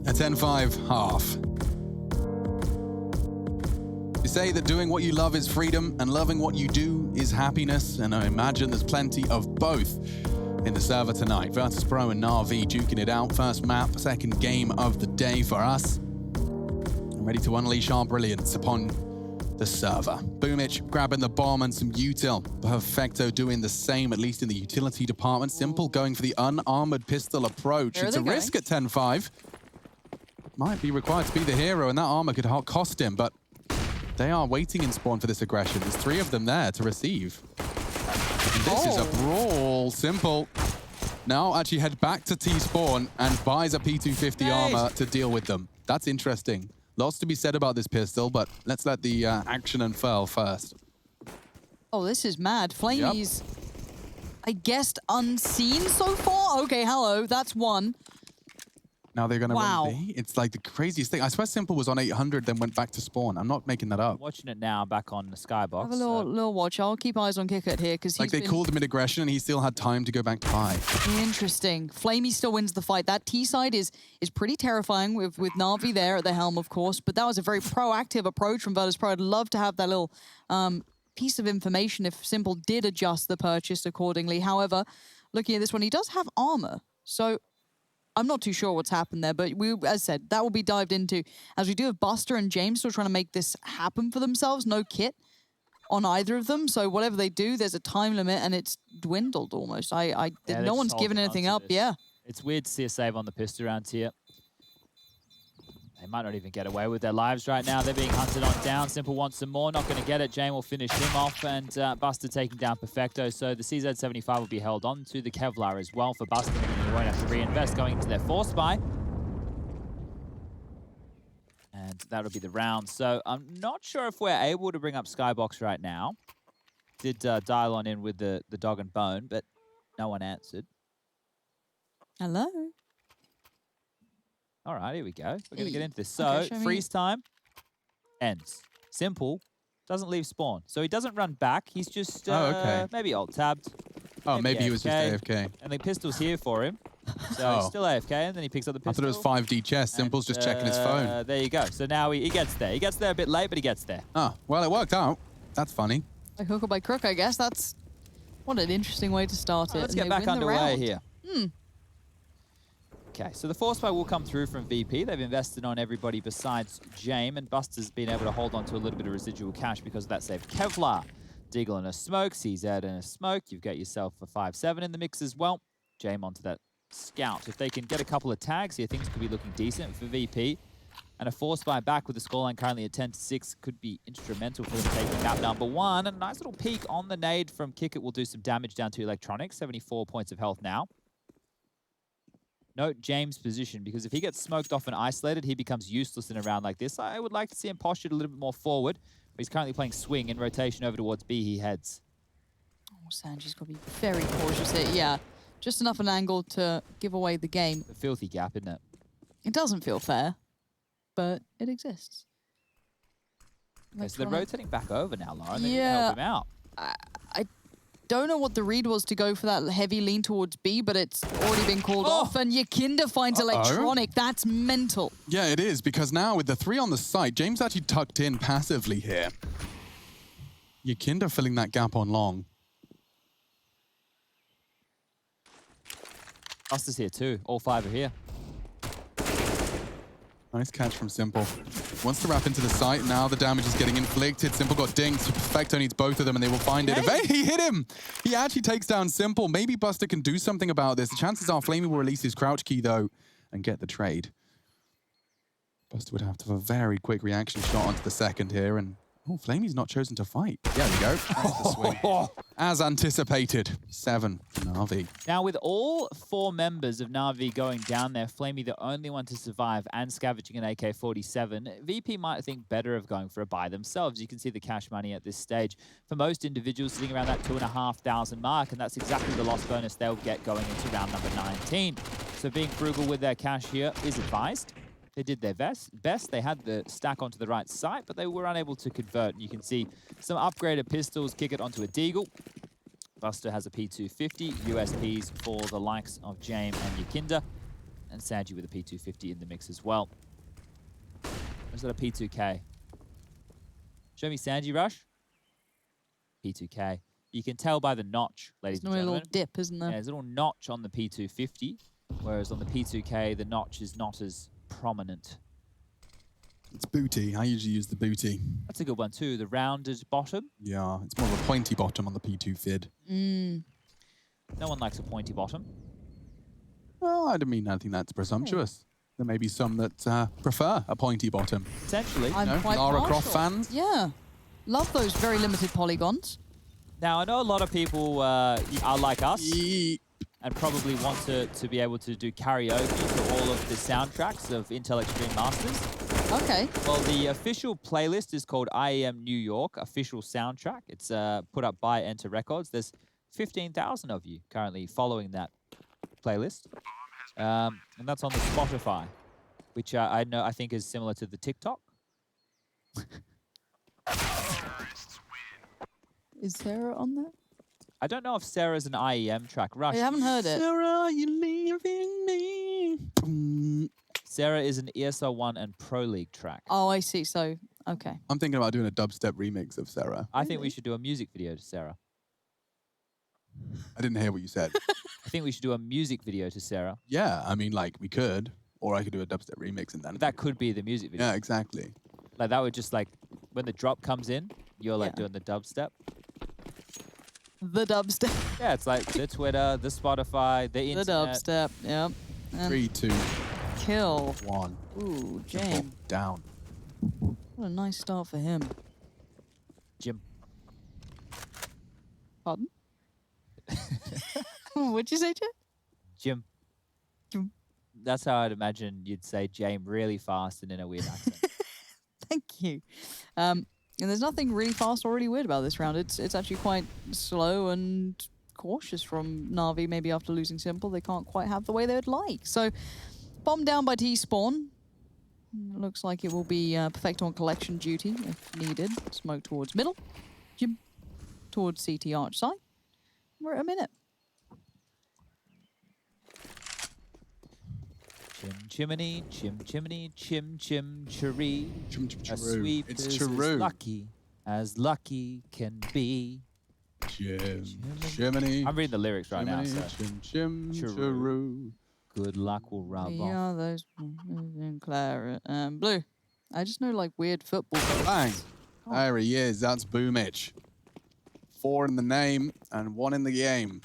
A 10-5 half. You say that doing what you love is freedom and loving what you do is happiness, and I imagine there's plenty of both in the server tonight. Virtus.pro and NaVi duking it out. First map, second game of the day for us. And ready to unleash our brilliance upon the server. Boomich grabbing the bomb and some util. Perfecto doing the same, at least in the utility department. Simple going for the unarmored pistol approach. Where are It's a they risk at 10-5. Might be required to be the hero, and that armor could cost him, but they are waiting in spawn for this aggression. There's 3 of them there to receive. And this is a brawl. Simple. Now actually head back to T-spawn and buys a P250 armor to deal with them. That's interesting. Lots to be said about this pistol, but let's let the action unfurl first. Oh, this is mad. Flamey's, I guessed, unseen so far? Okay, hello, that's one. Now they're going to Wow. run B. It's like the craziest thing. I swear Simple was on 800, then went back to spawn. I'm not making that up. Watching it now back on the Skybox. Have a little watch. I'll keep eyes on Kickert here because he's Like they called him in aggression and he still had time to go back to 5. Interesting. Flamey still wins the fight. That T side is pretty terrifying with NaVi there at the helm, of course, but that was a very proactive approach from Virtus.pro. I'd love to have that little piece of information if Simple did adjust the purchase accordingly. However, looking at this one, he does have armor, so I'm not too sure what's happened there, but we, as said, that will be dived into as we do have Buster and James still trying to make this happen for themselves. No kit on either of them, so whatever they do, there's a time limit, and it's dwindled almost. No one's given anything up. Yeah. It's weird to see a save on the pistol round here. They might not even get away with their lives right now. They're being hunted on down. Simple wants some more. Not going to get it. Jane will finish him off, and Buster taking down Perfecto. So the CZ75 will be held on to the Kevlar as well for Buster. He won't have to reinvest going into their 4-spy. And that'll be the round. So I'm not sure if we're able to bring up Skybox right now. Did dial on in with the dog and bone, but no one answered. Hello. All right, here we go. We're going to get into this. So, Okay, show me. freeze time ends. Simple Doesn't leave spawn. So he doesn't run back. He's just okay. maybe alt-tabbed. Oh, maybe he was just AFK. And the pistol's here for him. So he's still AFK, and then he picks up the pistol. I thought it was 5D chess. Simple's just checking his phone. There you go. So now he gets there. He gets there a bit late, but he gets there. Oh, well, it worked out. That's funny. By hook or by crook, I guess. That's what an interesting way to start it. Let's and get they back win the underway round. here. Okay, so the force buy will come through from VP. They've invested on everybody besides Jame, and Buster's been able to hold on to a little bit of residual cash because of that save. Kevlar, Deagle and a smoke, CZ and a smoke. You've got yourself a 5-7 in the mix as well. Jame onto that scout. If they can get a couple of tags here, things could be looking decent for VP. And a force buy back with the scoreline currently at 10-6 could be instrumental for them taking map number 1. And a nice little peek on the nade from Kickit will do some damage down to Electronics. 74 points of health now. Note James' position, because if he gets smoked off and isolated, he becomes useless in a round like this. I would like to see him postured a little bit more forward. But he's currently playing swing. In rotation over towards B, he heads. Oh, Sanji's got to be very cautious here. Yeah, just enough an angle to give away the game. A filthy gap, isn't it? It doesn't feel fair, but it exists. Okay, so they're rotating back over now, Lauren. They Yeah. need to help him out. I don't know what the read was to go for that heavy lean towards B, but it's already been called off, and Yakinda finds Electronic. That's mental. Yeah, it is, because now with the 3 on the site, James actually tucked in passively here. Yakinda filling that gap on long. Buster's here too. All 5 are here. Nice catch from Simple. Wants to wrap into the site. Now the damage is getting inflicted. Simple got dinged. So Perfecto needs both of them and they will find it. Hey, he hit him! He actually takes down Simple. Maybe Buster can do something about this. The chances are Flamey will release his crouch key though and get the trade. Buster would have to have a very quick reaction shot onto the second here, and oh, Flamey's not chosen to fight. There we go. That's the swing. As anticipated, 7 NaVi. Now with all 4 members of NaVi going down there, Flamey the only one to survive and scavenging an AK-47, VP might think better of going for a buy themselves. You can see the cash money at this stage. For most individuals sitting around that 2,500 mark, and that's exactly the loss bonus they'll get going into round number 19. So being frugal with their cash here is advised. They did their best. They had the stack onto the right side, but they were unable to convert. And you can see some upgraded pistols kick it onto a Deagle. Buster has a P250, USPs for the likes of Jame and Yakinda, and Sanji with a P250 in the mix as well. Or is that a P2K? Show me Sanji, Rush. P2K. You can tell by the notch, ladies and gentlemen. There's a little dip, isn't there? Yeah, there's a little notch on the P250, whereas on the P2K, the notch is not as prominent. It's booty. I usually use the booty. That's a good one too. The rounded bottom. Yeah, it's more of a pointy bottom on the P2 Fid. No one likes a pointy bottom. Well, I don't mean anything that's presumptuous. There may be some that prefer a pointy bottom. Potentially. I'm quite Lara partial. Croft fans? Yeah. Love those very limited polygons. Now, I know a lot of people are like us and probably want to be able to do karaoke to all of the soundtracks of Intel Extreme Masters. Okay. Well, the official playlist is called IEM New York Official Soundtrack. It's put up by Enter Records. There's 15,000 of you currently following that playlist. And that's on the Spotify, which I think is similar to the TikTok. Is Sarah on there? I don't know if Sarah's an IEM track. Rush. I haven't heard it. Sarah, you leaving me? Sarah is an ESL 1 and Pro League track. Oh, I see. So, okay. I'm thinking about doing a dubstep remix of Sarah. I think we should do a music video to Sarah. I didn't hear what you said. I think we should do a music video to Sarah. Yeah, I mean, like, we could. Or I could do a dubstep remix and then... That could be the music video. Yeah, exactly. Like, that would just, like, when the drop comes in, you're, like, doing the dubstep. The dubstep. Yeah, it's like the Twitter, the Spotify, the internet. The dubstep, yep. And 3, 2, kill. 1. Ooh, Simple. Jame. Down. What a nice start for him. Jim. Pardon? What'd you say, Jim? Jim. Jim. That's how I'd imagine you'd say Jame really fast and in a weird accent. Thank you. And there's nothing really fast or really weird about this round. It's actually quite slow and cautious from NaVi. Maybe after losing Simple, they can't quite have the way they would like. So, bomb down by T-Spawn. Looks like it will be Perfecto on collection duty if needed. Smoke towards middle. Jim towards CT arch side. We're at a minute. Chim chimney, chim chimney, chim chim cheree. Chim, chim, A chiroo. sweep It's is chiroo. as lucky can be. Chim, chimney. I'm reading the lyrics right now, so Chim, chim, Chiroo. chiroo. good luck will rub off. Yeah, those in claret and blue. I just know like weird football. Bang. Oh. There he is. That's Boomich. 4 in the name and 1 in the game.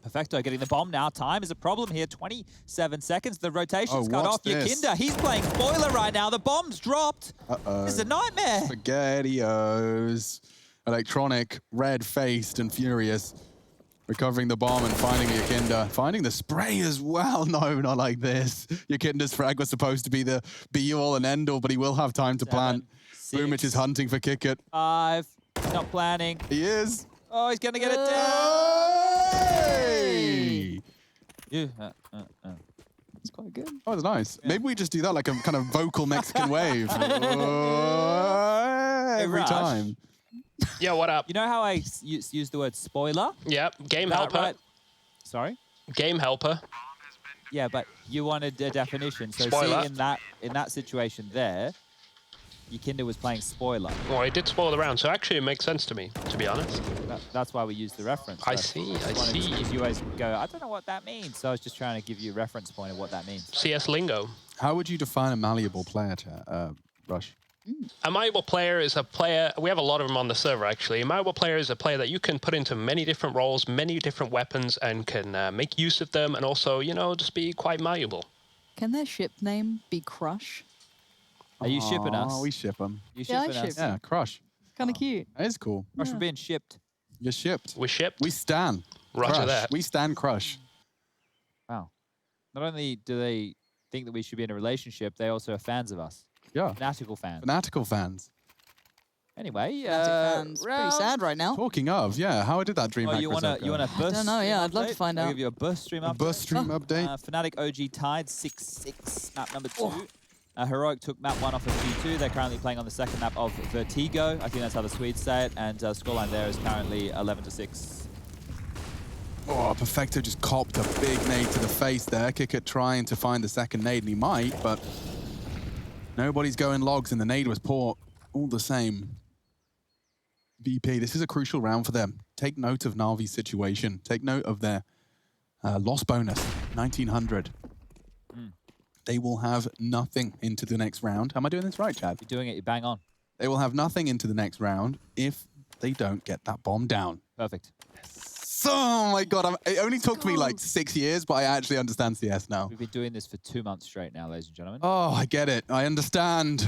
Perfecto getting the bomb now. Time is a problem here. 27 seconds. The rotation's Oh, cut what's off. this? Yakinda, he's playing spoiler right now. The bomb's dropped. Uh-oh. This is a nightmare. SpaghettiOs. Electronic, red-faced and furious. Recovering the bomb and finding Yakinda. Finding the spray as well. No, not like this. Yakinda's frag was supposed to be the be-all and end-all, but he will have time to plant. 7, Boomich is hunting for Kick It. 5. Not planning. He is. Oh, he's going to get it down. Hey! You. It's quite good. Oh, that's nice. Maybe we just do that like a kind of vocal Mexican wave. Every Rush. time. Yeah, what up? You know how I use the word spoiler? Yeah, game That helper. right? Sorry? Game helper. Yeah, but you wanted a definition. So Spoiler. see, in that situation there, Yakinda was playing spoiler. Well, he did spoil the round, so actually it makes sense to me, to be honest. That's why we use the reference. I So see, just I wanted to- see. Because you always go, I don't know what that means. So I was just trying to give you a reference point of what that means. CS lingo. How would you define a malleable player, Rush? A malleable player is a player, we have a lot of them on the server actually. A malleable player is a player that you can put into many different roles, many different weapons, and can make use of them, and also, you know, just be quite malleable. Can their ship name be Crush? Are you shipping us? Oh, we ship them. You Yeah, I shipping us? ship. Yeah, Crush. Kind of cute. That is cool. Rush from being shipped. You're shipped. We shipped. We stan. Roger Crush. that. We stan Crush. Wow. Not only do they think that we should be in a relationship, they also are fans of us. Yeah. Fanatical fans. Fanatical fans. Anyway, Fnatic fans. Pretty round- sad right now. Talking of, yeah, how did that dream Oh, hack you want result to you go? want a bus? don't know, yeah, stream I'd love to update? find I'll out. give you a bus stream A update. bus stream update? Fnatic OG tied 6-6, map number 2. Heroic took map 1 off of G2. They're currently playing on the second map of Vertigo. I think that's how the Swedes say it. And scoreline there is currently 11-6. Oh, Perfecto just copped a big nade to the face there. Kickert trying to find the second nade, and he might, but nobody's going logs, and the nade was poor all the same. VP, this is a crucial round for them. Take note of NaVi's situation. Take note of their loss bonus, 1900. They will have nothing into the next round. Am I doing this right, Chad? You're doing it, you bang on. They will have nothing into the next round if they don't get that bomb down. Perfect. Oh my God, it only took me like 6 years, but I actually understand CS now. We've been doing this for 2 months straight now, ladies and gentlemen. Oh, I get it. I understand.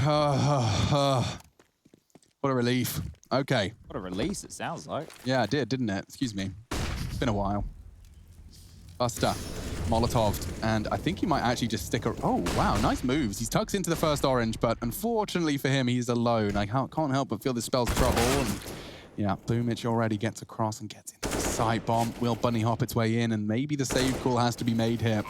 What a relief. Okay. What a release it sounds like. Yeah, it did, didn't it? Excuse me. It's been a while. Buster, Molotov, and I think he might actually just stick a... Oh, wow, nice moves. He tucks into the first orange, but unfortunately for him, he's alone. I can't help but feel this spell's trouble. And yeah, Boomich already gets across and gets into the side bomb. Will bunny hop its way in, and maybe the save call has to be made here.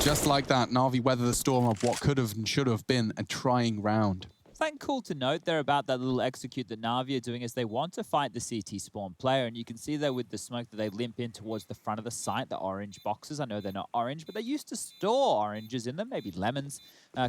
Just like that, Na'Vi weather the storm of what could have and should have been a trying round. Something cool to note there about that little execute that Na'Vi are doing is they want to fight the CT spawn player, and you can see there with the smoke that they limp in towards the front of the site, the orange boxes. I know they're not orange, but they used to store oranges in them, maybe lemons.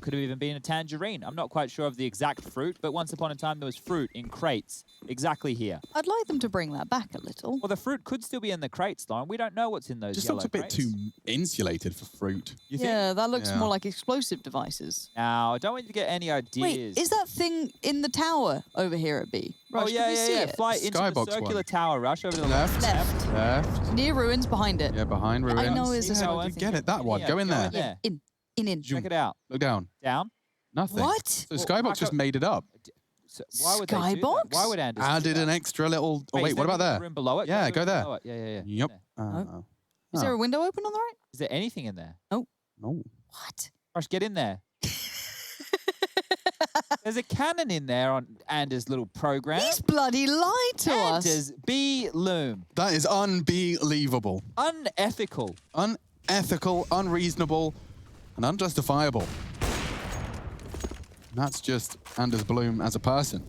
Could have even been a tangerine. I'm not quite sure of the exact fruit, but once upon a time there was fruit in crates, exactly here. I'd like them to bring that back a little. Well, the fruit could still be in the crates, Lauren. We don't know what's in those Just yellow looks a bit crates. too insulated for fruit. You think? Yeah, that looks Yeah. more like explosive devices. Now, I don't want you to get any ideas. Wait, is that thing in the tower over here at B? Oh, Rush, yeah, can we yeah, see yeah. it? Fly into the Skybox circular one. tower, Rush, over to the Left. Left. Left. Near ruins, behind it. Yeah, behind ruins. I know it's a how I You think get it, that one. yeah, Go in there. there. In. Check it out. Look down. Down. Nothing. What? So Well, Skybox Marco- just made it up. So why would they do that? Skybox? Why would Anders do Added that? an extra little... Oh, is wait, what about another there? room below it? Yeah, to the go room there. below it. Yeah. Yep. There. Is there a window open on the right? Is there anything in there? No. What? Rush, get in there. There's a cannon in there on Anders' little program. He's bloody lied to us. Anders B. Loom. That is unbelievable. Unethical. Unethical, unreasonable, and unjustifiable. That's just Anders Bloom as a person.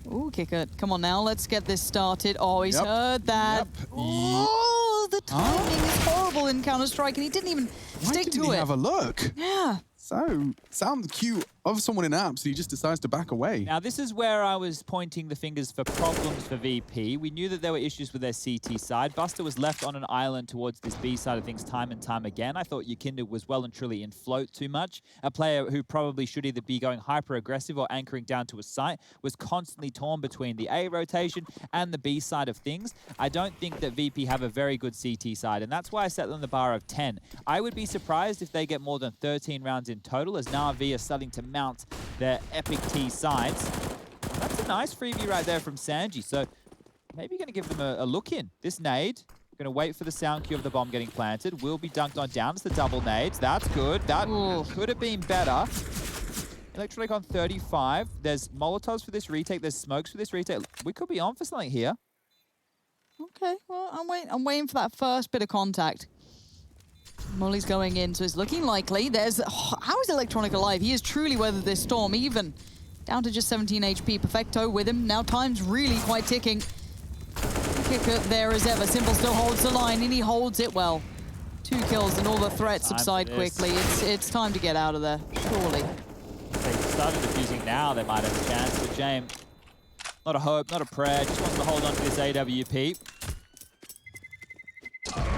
Ooh, kick it. Come on now, let's get this started. Oh, he's heard that. Yep. Oh, the timing is horrible in Counter-Strike, and he didn't even stick Why didn't to he it. have a look? Yeah. So, sound the cue of someone in apps, he just decides to back away. Now, this is where I was pointing the fingers for problems for VP. We knew that there were issues with their CT side. Buster was left on an island towards this B side of things time and time again. I thought Yakinda was well and truly in float too much. A player who probably should either be going hyper-aggressive or anchoring down to a site was constantly torn between the A rotation and the B side of things. I don't think that VP have a very good CT side, and that's why I set them the bar of 10. I would be surprised if they get more than 13 rounds in total, as NaVi are starting to mount their epic T sides. That's a nice freebie right there from Sanji, so maybe going to give them a look in. This nade, going to wait for the sound cue of the bomb getting planted, will be dunked on down. It's the double nades. That's good. That could have been better. Electronic on 35. There's Molotovs for this retake. There's smokes for this retake. We could be on for something here. Okay, well, I'm waiting for that first bit of contact. Molly's going in, so it's looking likely. There's... Oh, how is Electronic alive? He has truly weathered this storm, even down to just 17 HP. Perfecto with him. Now time's really quite ticking. Kicker there as ever. Simple still holds the line, and he holds it well. 2 kills, and all the threats subside quickly. It's time to get out of there, surely. If they started defusing now, they might have a chance, but James, not a hope, not a prayer, just wants to hold on to this AWP.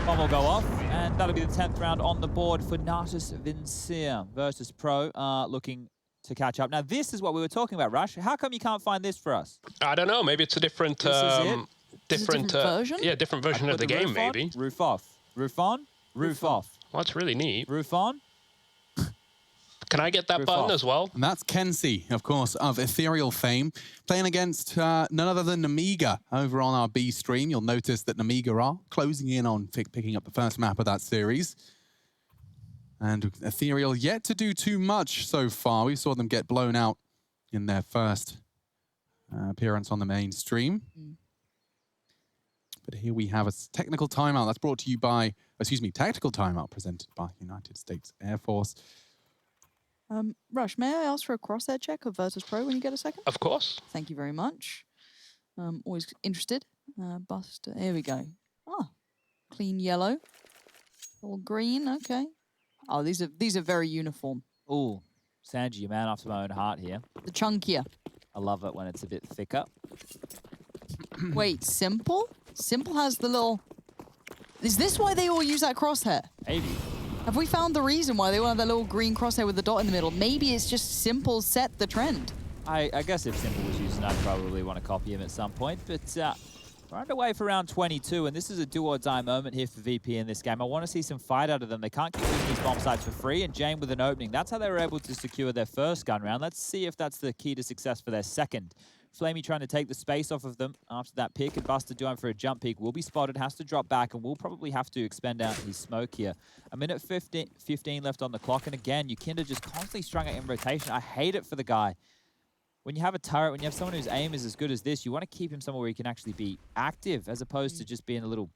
Bomb will go off, and that'll be the 10th round on the board for Natus Vincere. Virtus.pro looking to catch up. Now, this is what we were talking about, Rush. How come you can't find this for us? I don't know. Maybe it's a different, different version? Yeah, different version of the game, maybe. Roof off. Roof on. Roof off. Well, that's really neat. Roof on. Can I get that Roof button off. as well? And that's Kenzie, of course, of Ethereal fame, playing against none other than Namiga over on our B stream. You'll notice that Namiga are closing in on picking up the first map of that series. And Ethereal yet to do too much so far. We saw them get blown out in their first appearance on the main stream. But here we have a technical timeout that's brought to you by, tactical timeout presented by United States Air Force. Rush, may I ask for a crosshair check of Virtus.pro when you get a second? Of course. Thank you very much. Always interested. Buster, here we go. Oh, clean yellow. All green, okay. Oh, these are very uniform. Ooh, Sanji, a man after my own heart here. The chunkier. I love it when it's a bit thicker. Wait, Simple? Simple has the little... Is this why they all use that crosshair? Maybe. Have we found the reason why they want that little green crosshair with the dot in the middle? Maybe it's just Simple set the trend. I guess if Simple was using, I'd probably want to copy him at some point. But we're underway for round 22, and this is a do-or-die moment here for VP in this game. I want to see some fight out of them. They can't keep using these bomb sites for free, and Jane with an opening. That's how they were able to secure their first gun round. Let's see if that's the key to success for their second. Flamey trying to take the space off of them after that pick, and Buster doing for a jump peek. Will be spotted, has to drop back, and will probably have to expend out his smoke here. A minute 15 left on the clock, and again, Yakinda just constantly strung out in rotation. I hate it for the guy. When you have a turret, when you have someone whose aim is as good as this, you want to keep him somewhere where he can actually be active, as opposed to just being a little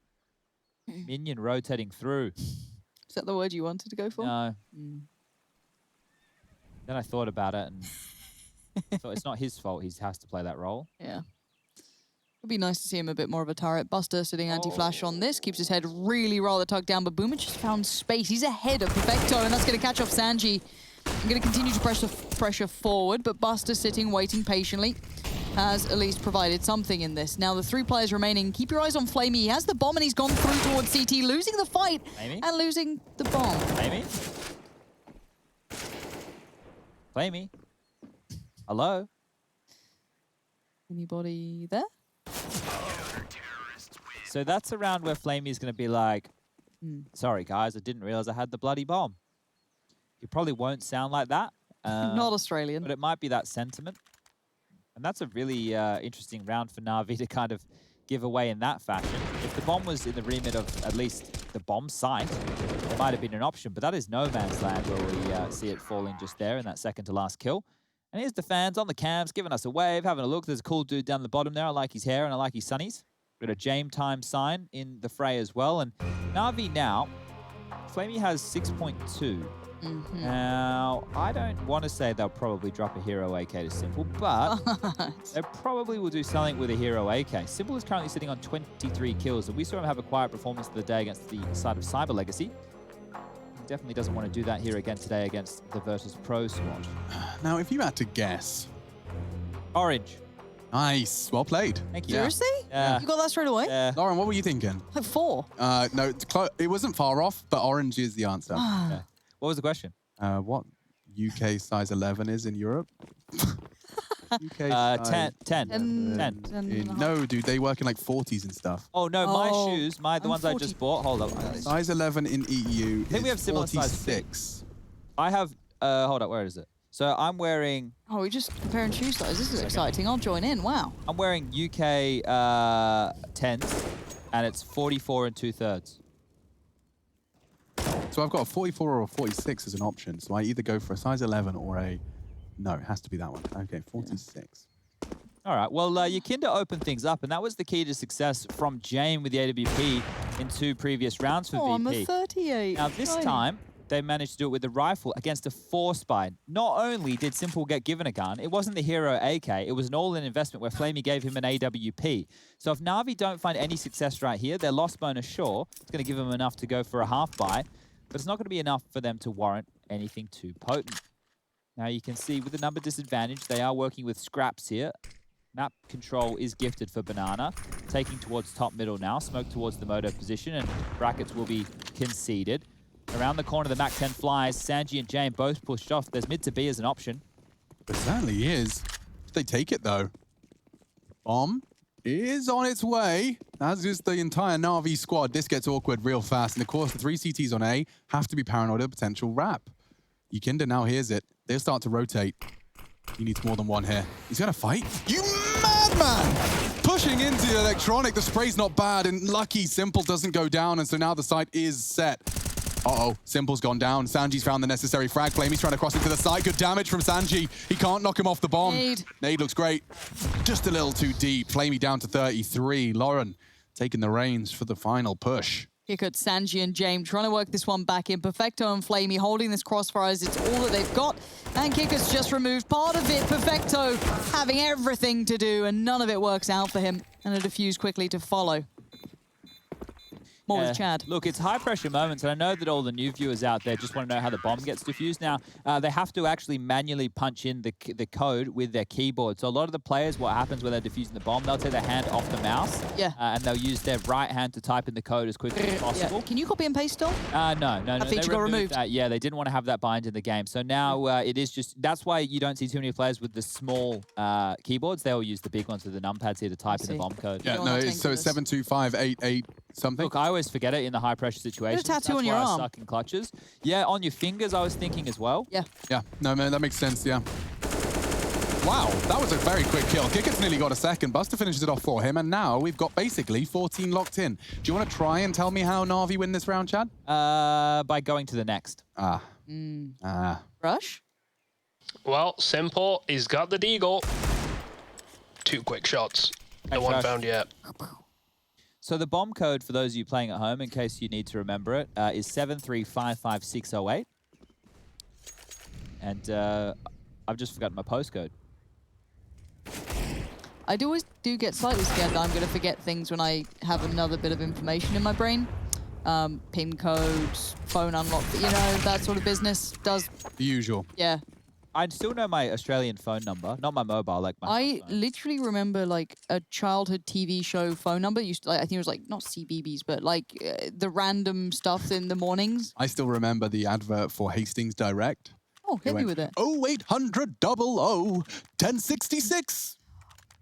minion rotating through. Is that the word you wanted to go for? No. Then I thought about it, and so it's not his fault. He has to play that role. Yeah. It'd be nice to see him a bit more of a turret. Buster sitting anti-flash on this. Keeps his head really rather tucked down, but Boomer just found space. He's ahead of Perfecto, and that's going to catch off Sanji. I'm going to continue to pressure forward, but Buster sitting, waiting patiently, has at least provided something in this. Now, the 3 players remaining, keep your eyes on Flamey. He has the bomb, and he's gone through towards CT, losing the fight and losing the bomb. Flamey? Flamey? Hello? Anybody there? So that's a round where Flamey's going to be like, sorry, guys, I didn't realize I had the bloody bomb. He probably won't sound like that. Not Australian. But it might be that sentiment. And that's a really interesting round for NaVi to kind of give away in that fashion. If the bomb was in the remit of at least the bomb site, it might have been an option. But that is no man's land where we see it falling just there in that second to last kill. And here's the fans on the cams giving us a wave, having a look. There's a cool dude down the bottom there. I like his hair and I like his sunnies. Got a Jame time sign in the fray as well. And NaVi now, Flamey has 6.2. Now, I don't want to say they'll probably drop a hero AK to Simple, but they probably will do something with a hero AK. Simple is currently sitting on 23 kills, and we saw him have a quiet performance of the day against the side of Cyber Legacy. He definitely doesn't want to do that here again today against the Virtus.pro squad. Now, if you had to guess. Orange. Nice. Well played. Thank you. Seriously? Yeah. You got that straight away? Yeah. Lauren, what were you thinking? Like 4. No, it wasn't far off, but orange is the answer. Yeah. What was the question? What UK size 11 is in Europe? UK size 10. No, dude, they work in like 40s and stuff. Oh, no, my Oh, shoes, the ones I just bought. Hold up. Size 11 in EU I think we have similar size 46. I have, hold up, where is it? So I'm wearing... Oh, we're just comparing shoe size. This is exciting. I'll join in. Wow. I'm wearing UK 10s, and it's 44 2/3. So I've got a 44 or a 46 as an option. So I either go for a size 11 or a... No, it has to be that one. Okay, 46. All right, well, Yakinda opened things up, and that was the key to success from Jane with the AWP in 2 previous rounds for VP. I'm a 38. Now, this time, they managed to do it with the rifle against a 4-spine. Not only did Simple get given a gun, it wasn't the hero AK, it was an all-in investment where Flamey gave him an AWP. So if NaVi don't find any success right here, their loss bonus, sure, it's going to give them enough to go for a half buy, but it's not going to be enough for them to warrant anything too potent. Now you can see with the number disadvantage, they are working with scraps here. Map control is gifted for Banana, taking towards top middle now, smoke towards the moto position, and brackets will be conceded. Around the corner, the MAC-10 flies. Sanji and Jane both pushed off. There's mid to B as an option. It certainly is. They take it, though. Bomb is on its way, as is the entire NaVi squad. This gets awkward real fast. And, of course, the 3 CTs on A have to be paranoid of potential wrap. Yakinda now hears it. They'll start to rotate. He needs more than one here. He's going to fight. You madman! Pushing into the electronic. The spray's not bad. And lucky Simple doesn't go down. And so now the site is set. Uh-oh, Simple's gone down. Sanji's found the necessary frag. Flamey's trying to cross into the site. Good damage from Sanji. He can't knock him off the bomb. Nade looks great. Just a little too deep. Flamey down to 33. Lauren taking the reins for the final push. Kick at Sanji and James trying to work this one back in. Perfecto and Flamey holding this crossfire as it's all that they've got. And Kicker's just removed part of it. Perfecto having everything to do and none of it works out for him. And a defuse quickly to follow. More with Chad. Look, it's high-pressure moments, and I know that all the new viewers out there just want to know how the bomb gets defused. Now, they have to actually manually punch in the code with their keyboard. So a lot of the players, what happens when they're defusing the bomb, they'll take their hand off the mouse, and they'll use their right hand to type in the code as quickly as possible. Yeah. Can you copy and paste still? No. That feature got removed. Yeah, they didn't want to have that bind in the game. So now it is just, that's why you don't see too many players with the small keyboards. They'll use the big ones with the numpads here to type in the bomb code. Yeah, no, so it's 72588 something. Look, I always forget it in the high-pressure situations. Get a tattoo on your arm. I suck in clutches. Yeah, on your fingers, I was thinking as well. Yeah. Yeah, no, man, that makes sense, yeah. Wow, that was a very quick kill. Kicker's nearly got a second. Buster finishes it off for him, and now we've got basically 14 locked in. Do you want to try and tell me how NaVi win this round, Chad? By going to the next. Rush? Well, Simple, he's got the deagle. 2 quick shots. No one found yet. So the bomb code, for those of you playing at home, in case you need to remember it, is 7355608. And I've just forgotten my postcode. I always do get slightly scared that I'm going to forget things when I have another bit of information in my brain. PIN codes, phone unlock, you know, that sort of business does. The usual. Yeah. I still know my Australian phone number, not my mobile, like my I literally remember like a childhood TV show phone number. Used to, like, I think it was like not CBeebies, but like the random stuff in the mornings. I still remember the advert for Hastings Direct. Oh, hit me with it. 0800 00 1066.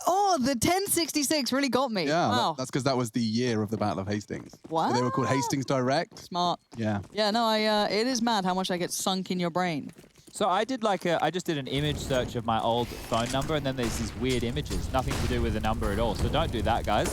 Oh, the 1066 really got me. Yeah, wow. that's because that was the year of the Battle of Hastings. Wow. So they were called Hastings Direct. Smart. Yeah. Yeah, no, it is mad how much I get sunk in your brain. So I did I just did an image search of my old phone number, and then there's these weird images, nothing to do with the number at all. So don't do that, guys.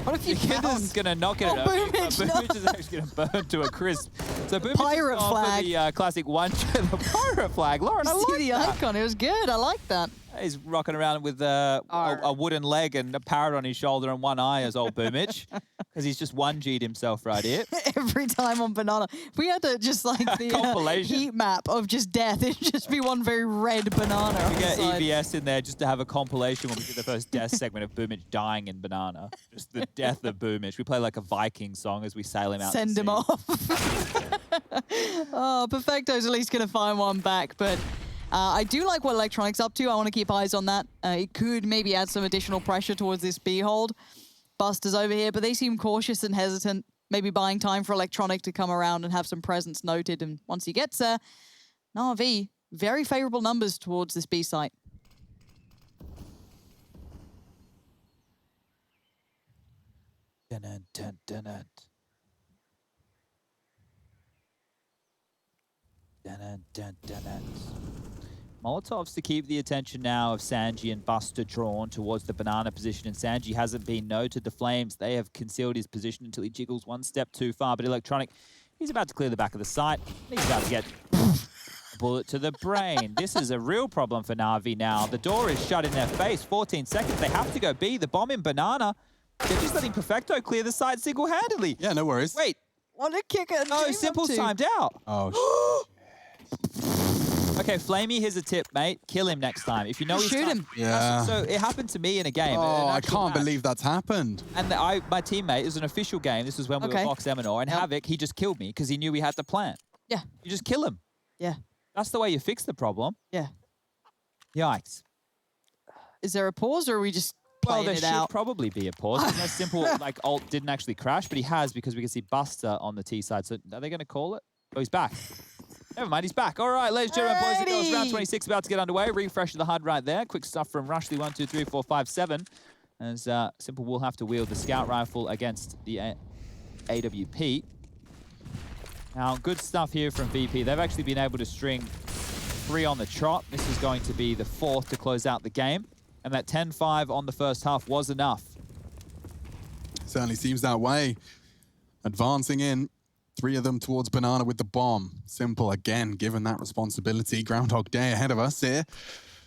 What if you Yakinda's is gonna knock it over. Boomage is actually gonna burn to a crisp. So Boomage Pirate is flag. for the classic one, the pirate flag. Lauren, I See like the that. icon. It was good. I like that. He's rocking around with a wooden leg and a parrot on his shoulder and one eye as old Boomage. Because he's just 1G'd himself right here. Every time on Banana. If we had to just like the Compilation. heat map of just death, it'd just be one very red banana. We on the get side. EBS in there just to have a compilation when we do the first death segment of Boomich dying in Banana. Just the death of Boomich. We play like a Viking song as we sail him out. Send to him sea. off. Oh, Perfecto's at least going to find one back, but I do like what Electronic's up to. I want to keep eyes on that. It could maybe add some additional pressure towards this B hold. Buster's over here, but they seem cautious and hesitant, maybe buying time for Electronic to come around and have some presence noted. And once he gets there, NaVi, very favorable numbers towards this B site. Dun, dun, dun, dun. Dun, dun, dun, dun, dun. Molotovs to keep the attention now of Sanji and Buster drawn towards the banana position, and Sanji hasn't been noted. The Flames, they have concealed his position until he jiggles one step too far, but Electronic, he's about to clear the back of the site. He's about to get a bullet to the brain. This is a real problem for NaVi now. The door is shut in their face. 14 seconds. They have to go B. The bomb in banana. They're just letting Perfecto clear the site single-handedly. Yeah, no worries. Wait. What a kicker. No, Simple's timed out. Oh, Okay, Flamey, here's a tip, mate. Kill him next time. If you know he's Shoot him. yeah. So it happened to me in a game. Oh, an I actual can't match. believe that's happened. And my teammate, it was an official game. This was when we Okay. were Vox Eminor. And Yep. Havoc, he just killed me because he knew we had the plan. Yeah. You just kill him. Yeah. That's the way you fix the problem. Yeah. Yikes. Is there a pause or are we just Well, playing there it should out? probably be a pause. Unless Simple, like, ult didn't actually crash, but he has because we can see Buster on the T side. So are they going to call it? Oh, he's back. Never mind, he's back. All right, ladies and gentlemen, boys and girls, round 26 about to get underway. Refresh of the HUD right there. Quick stuff from Rushley, 1, 2, 3, 4, 5, 7. As Simple will have to wield the scout rifle against the AWP. Now, good stuff here from VP. They've actually been able to string 3 on the trot. This is going to be the 4th to close out the game. And that 10-5 on the first half was enough. Certainly seems that way. Advancing in. 3 of them towards Banana with the bomb. Simple again, given that responsibility. Groundhog Day ahead of us here.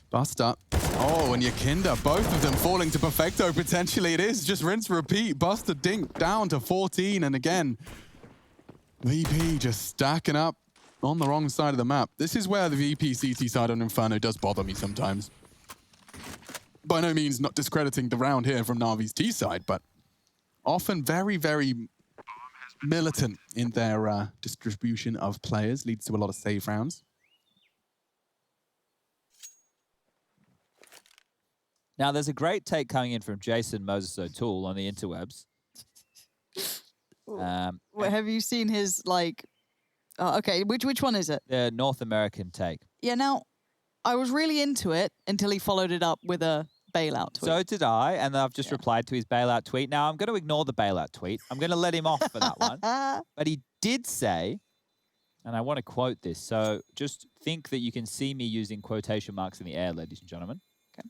Buster. Oh, and Yakinda, both of them falling to Perfecto potentially. It is just rinse, repeat. Buster Dink down to 14. And again, VP just stacking up on the wrong side of the map. This is where the VP CT side on Inferno does bother me sometimes. By no means not discrediting the round here from NaVi's T side, but often very, very militant in their distribution of players, leads to a lot of save rounds. Now, there's a great take coming in from Jason Moses O'Toole on the interwebs. Wait, have you seen his, like... okay, which one is it? The North American take. Yeah, now, I was really into it until he followed it up with a bailout tweet. So did I, and I've just replied to his bailout tweet. Now, I'm going to ignore the bailout tweet. I'm going to let him off for that one. But he did say, and I want to quote this, so just think that you can see me using quotation marks in the air, ladies and gentlemen. Okay.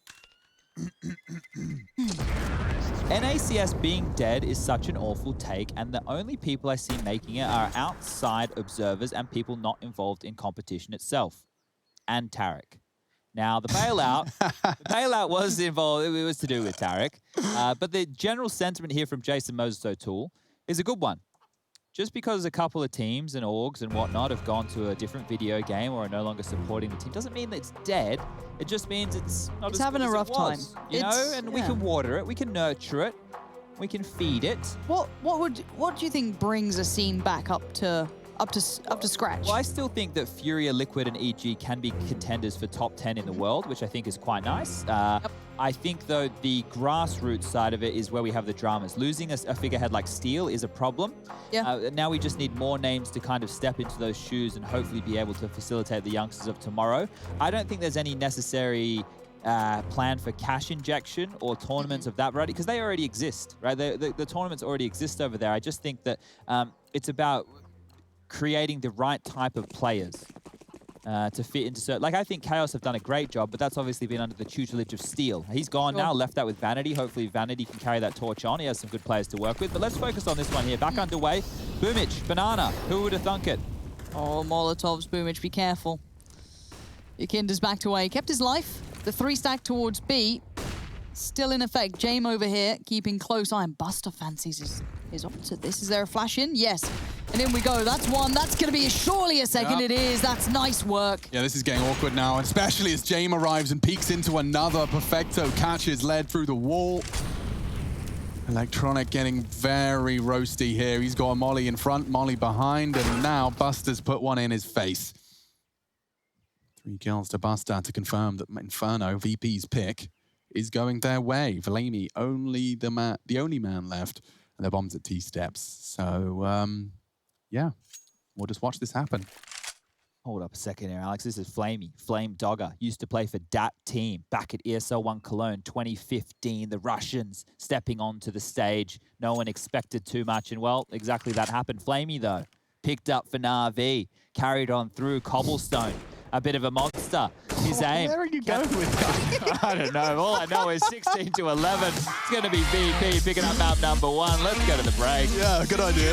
NACS being dead is such an awful take, and the only people I see making it are outside observers and people not involved in competition itself. And Tarik. Now, the bailout was involved, it was to do with Tarik. But the general sentiment here from Jason Moses O'Toole is a good one. Just because a couple of teams and orgs and whatnot have gone to a different video game or are no longer supporting the team doesn't mean that it's dead. It just means it's not It's as having good a as rough it was, time. you know, and we yeah. can water it, we can nurture it, we can feed it. What do you think brings a scene back up to scratch? Well, I still think that FURIA, Liquid, and EG can be contenders for top 10 in the world, which I think is quite nice. I think, though, the grassroots side of it is where we have the dramas. Losing a figurehead like Steel is a problem. Yeah. Now we just need more names to kind of step into those shoes and hopefully be able to facilitate the youngsters of tomorrow. I don't think there's any necessary plan for cash injection or tournaments of that variety, because they already exist, right? The tournaments already exist over there. I just think that it's about creating the right type of players to fit into certain... Like, I think Chaos have done a great job, but that's obviously been under the tutelage of Steel. He's gone now, left out with Vanity. Hopefully Vanity can carry that torch on. He has some good players to work with. But let's focus on this one here. Back underway. Boomich, Banana. Who would have thunk it? Oh, Molotovs, Boomich, be careful. Yakinda's backed away. Kept his life. The 3 stack towards B. still in effect. Jame over here, keeping close eye, and Buster fancies his opposite. This, is there a flash in? Yes. And in we go. That's one. That's going to be surely a second. Yep. It is. That's nice work. Yeah, this is getting awkward now, especially as Jame arrives and peeks into another. Perfecto catches led through the wall. Electronic getting very roasty here. He's got a Molly in front, Molly behind, and now Buster's put one in his face. 3 kills to Buster to confirm that Inferno, VP's pick, is going their way. Valemi, the only man left, and their bomb's at T-steps. So, yeah, we'll just watch this happen. Hold up a second here, Alex. This is Flamey, Flame Dogger. Used to play for that team back at ESL 1 Cologne 2015. The Russians stepping onto the stage. No one expected too much, and well, exactly that happened. Flamey, though, picked up for NaVi, carried on through Cobblestone. A bit of a monster. His aim. Where are you going with that? I don't know. All I know is 16 to 11. It's going to be VP picking up map number 1. Let's go to the break. Yeah, good idea.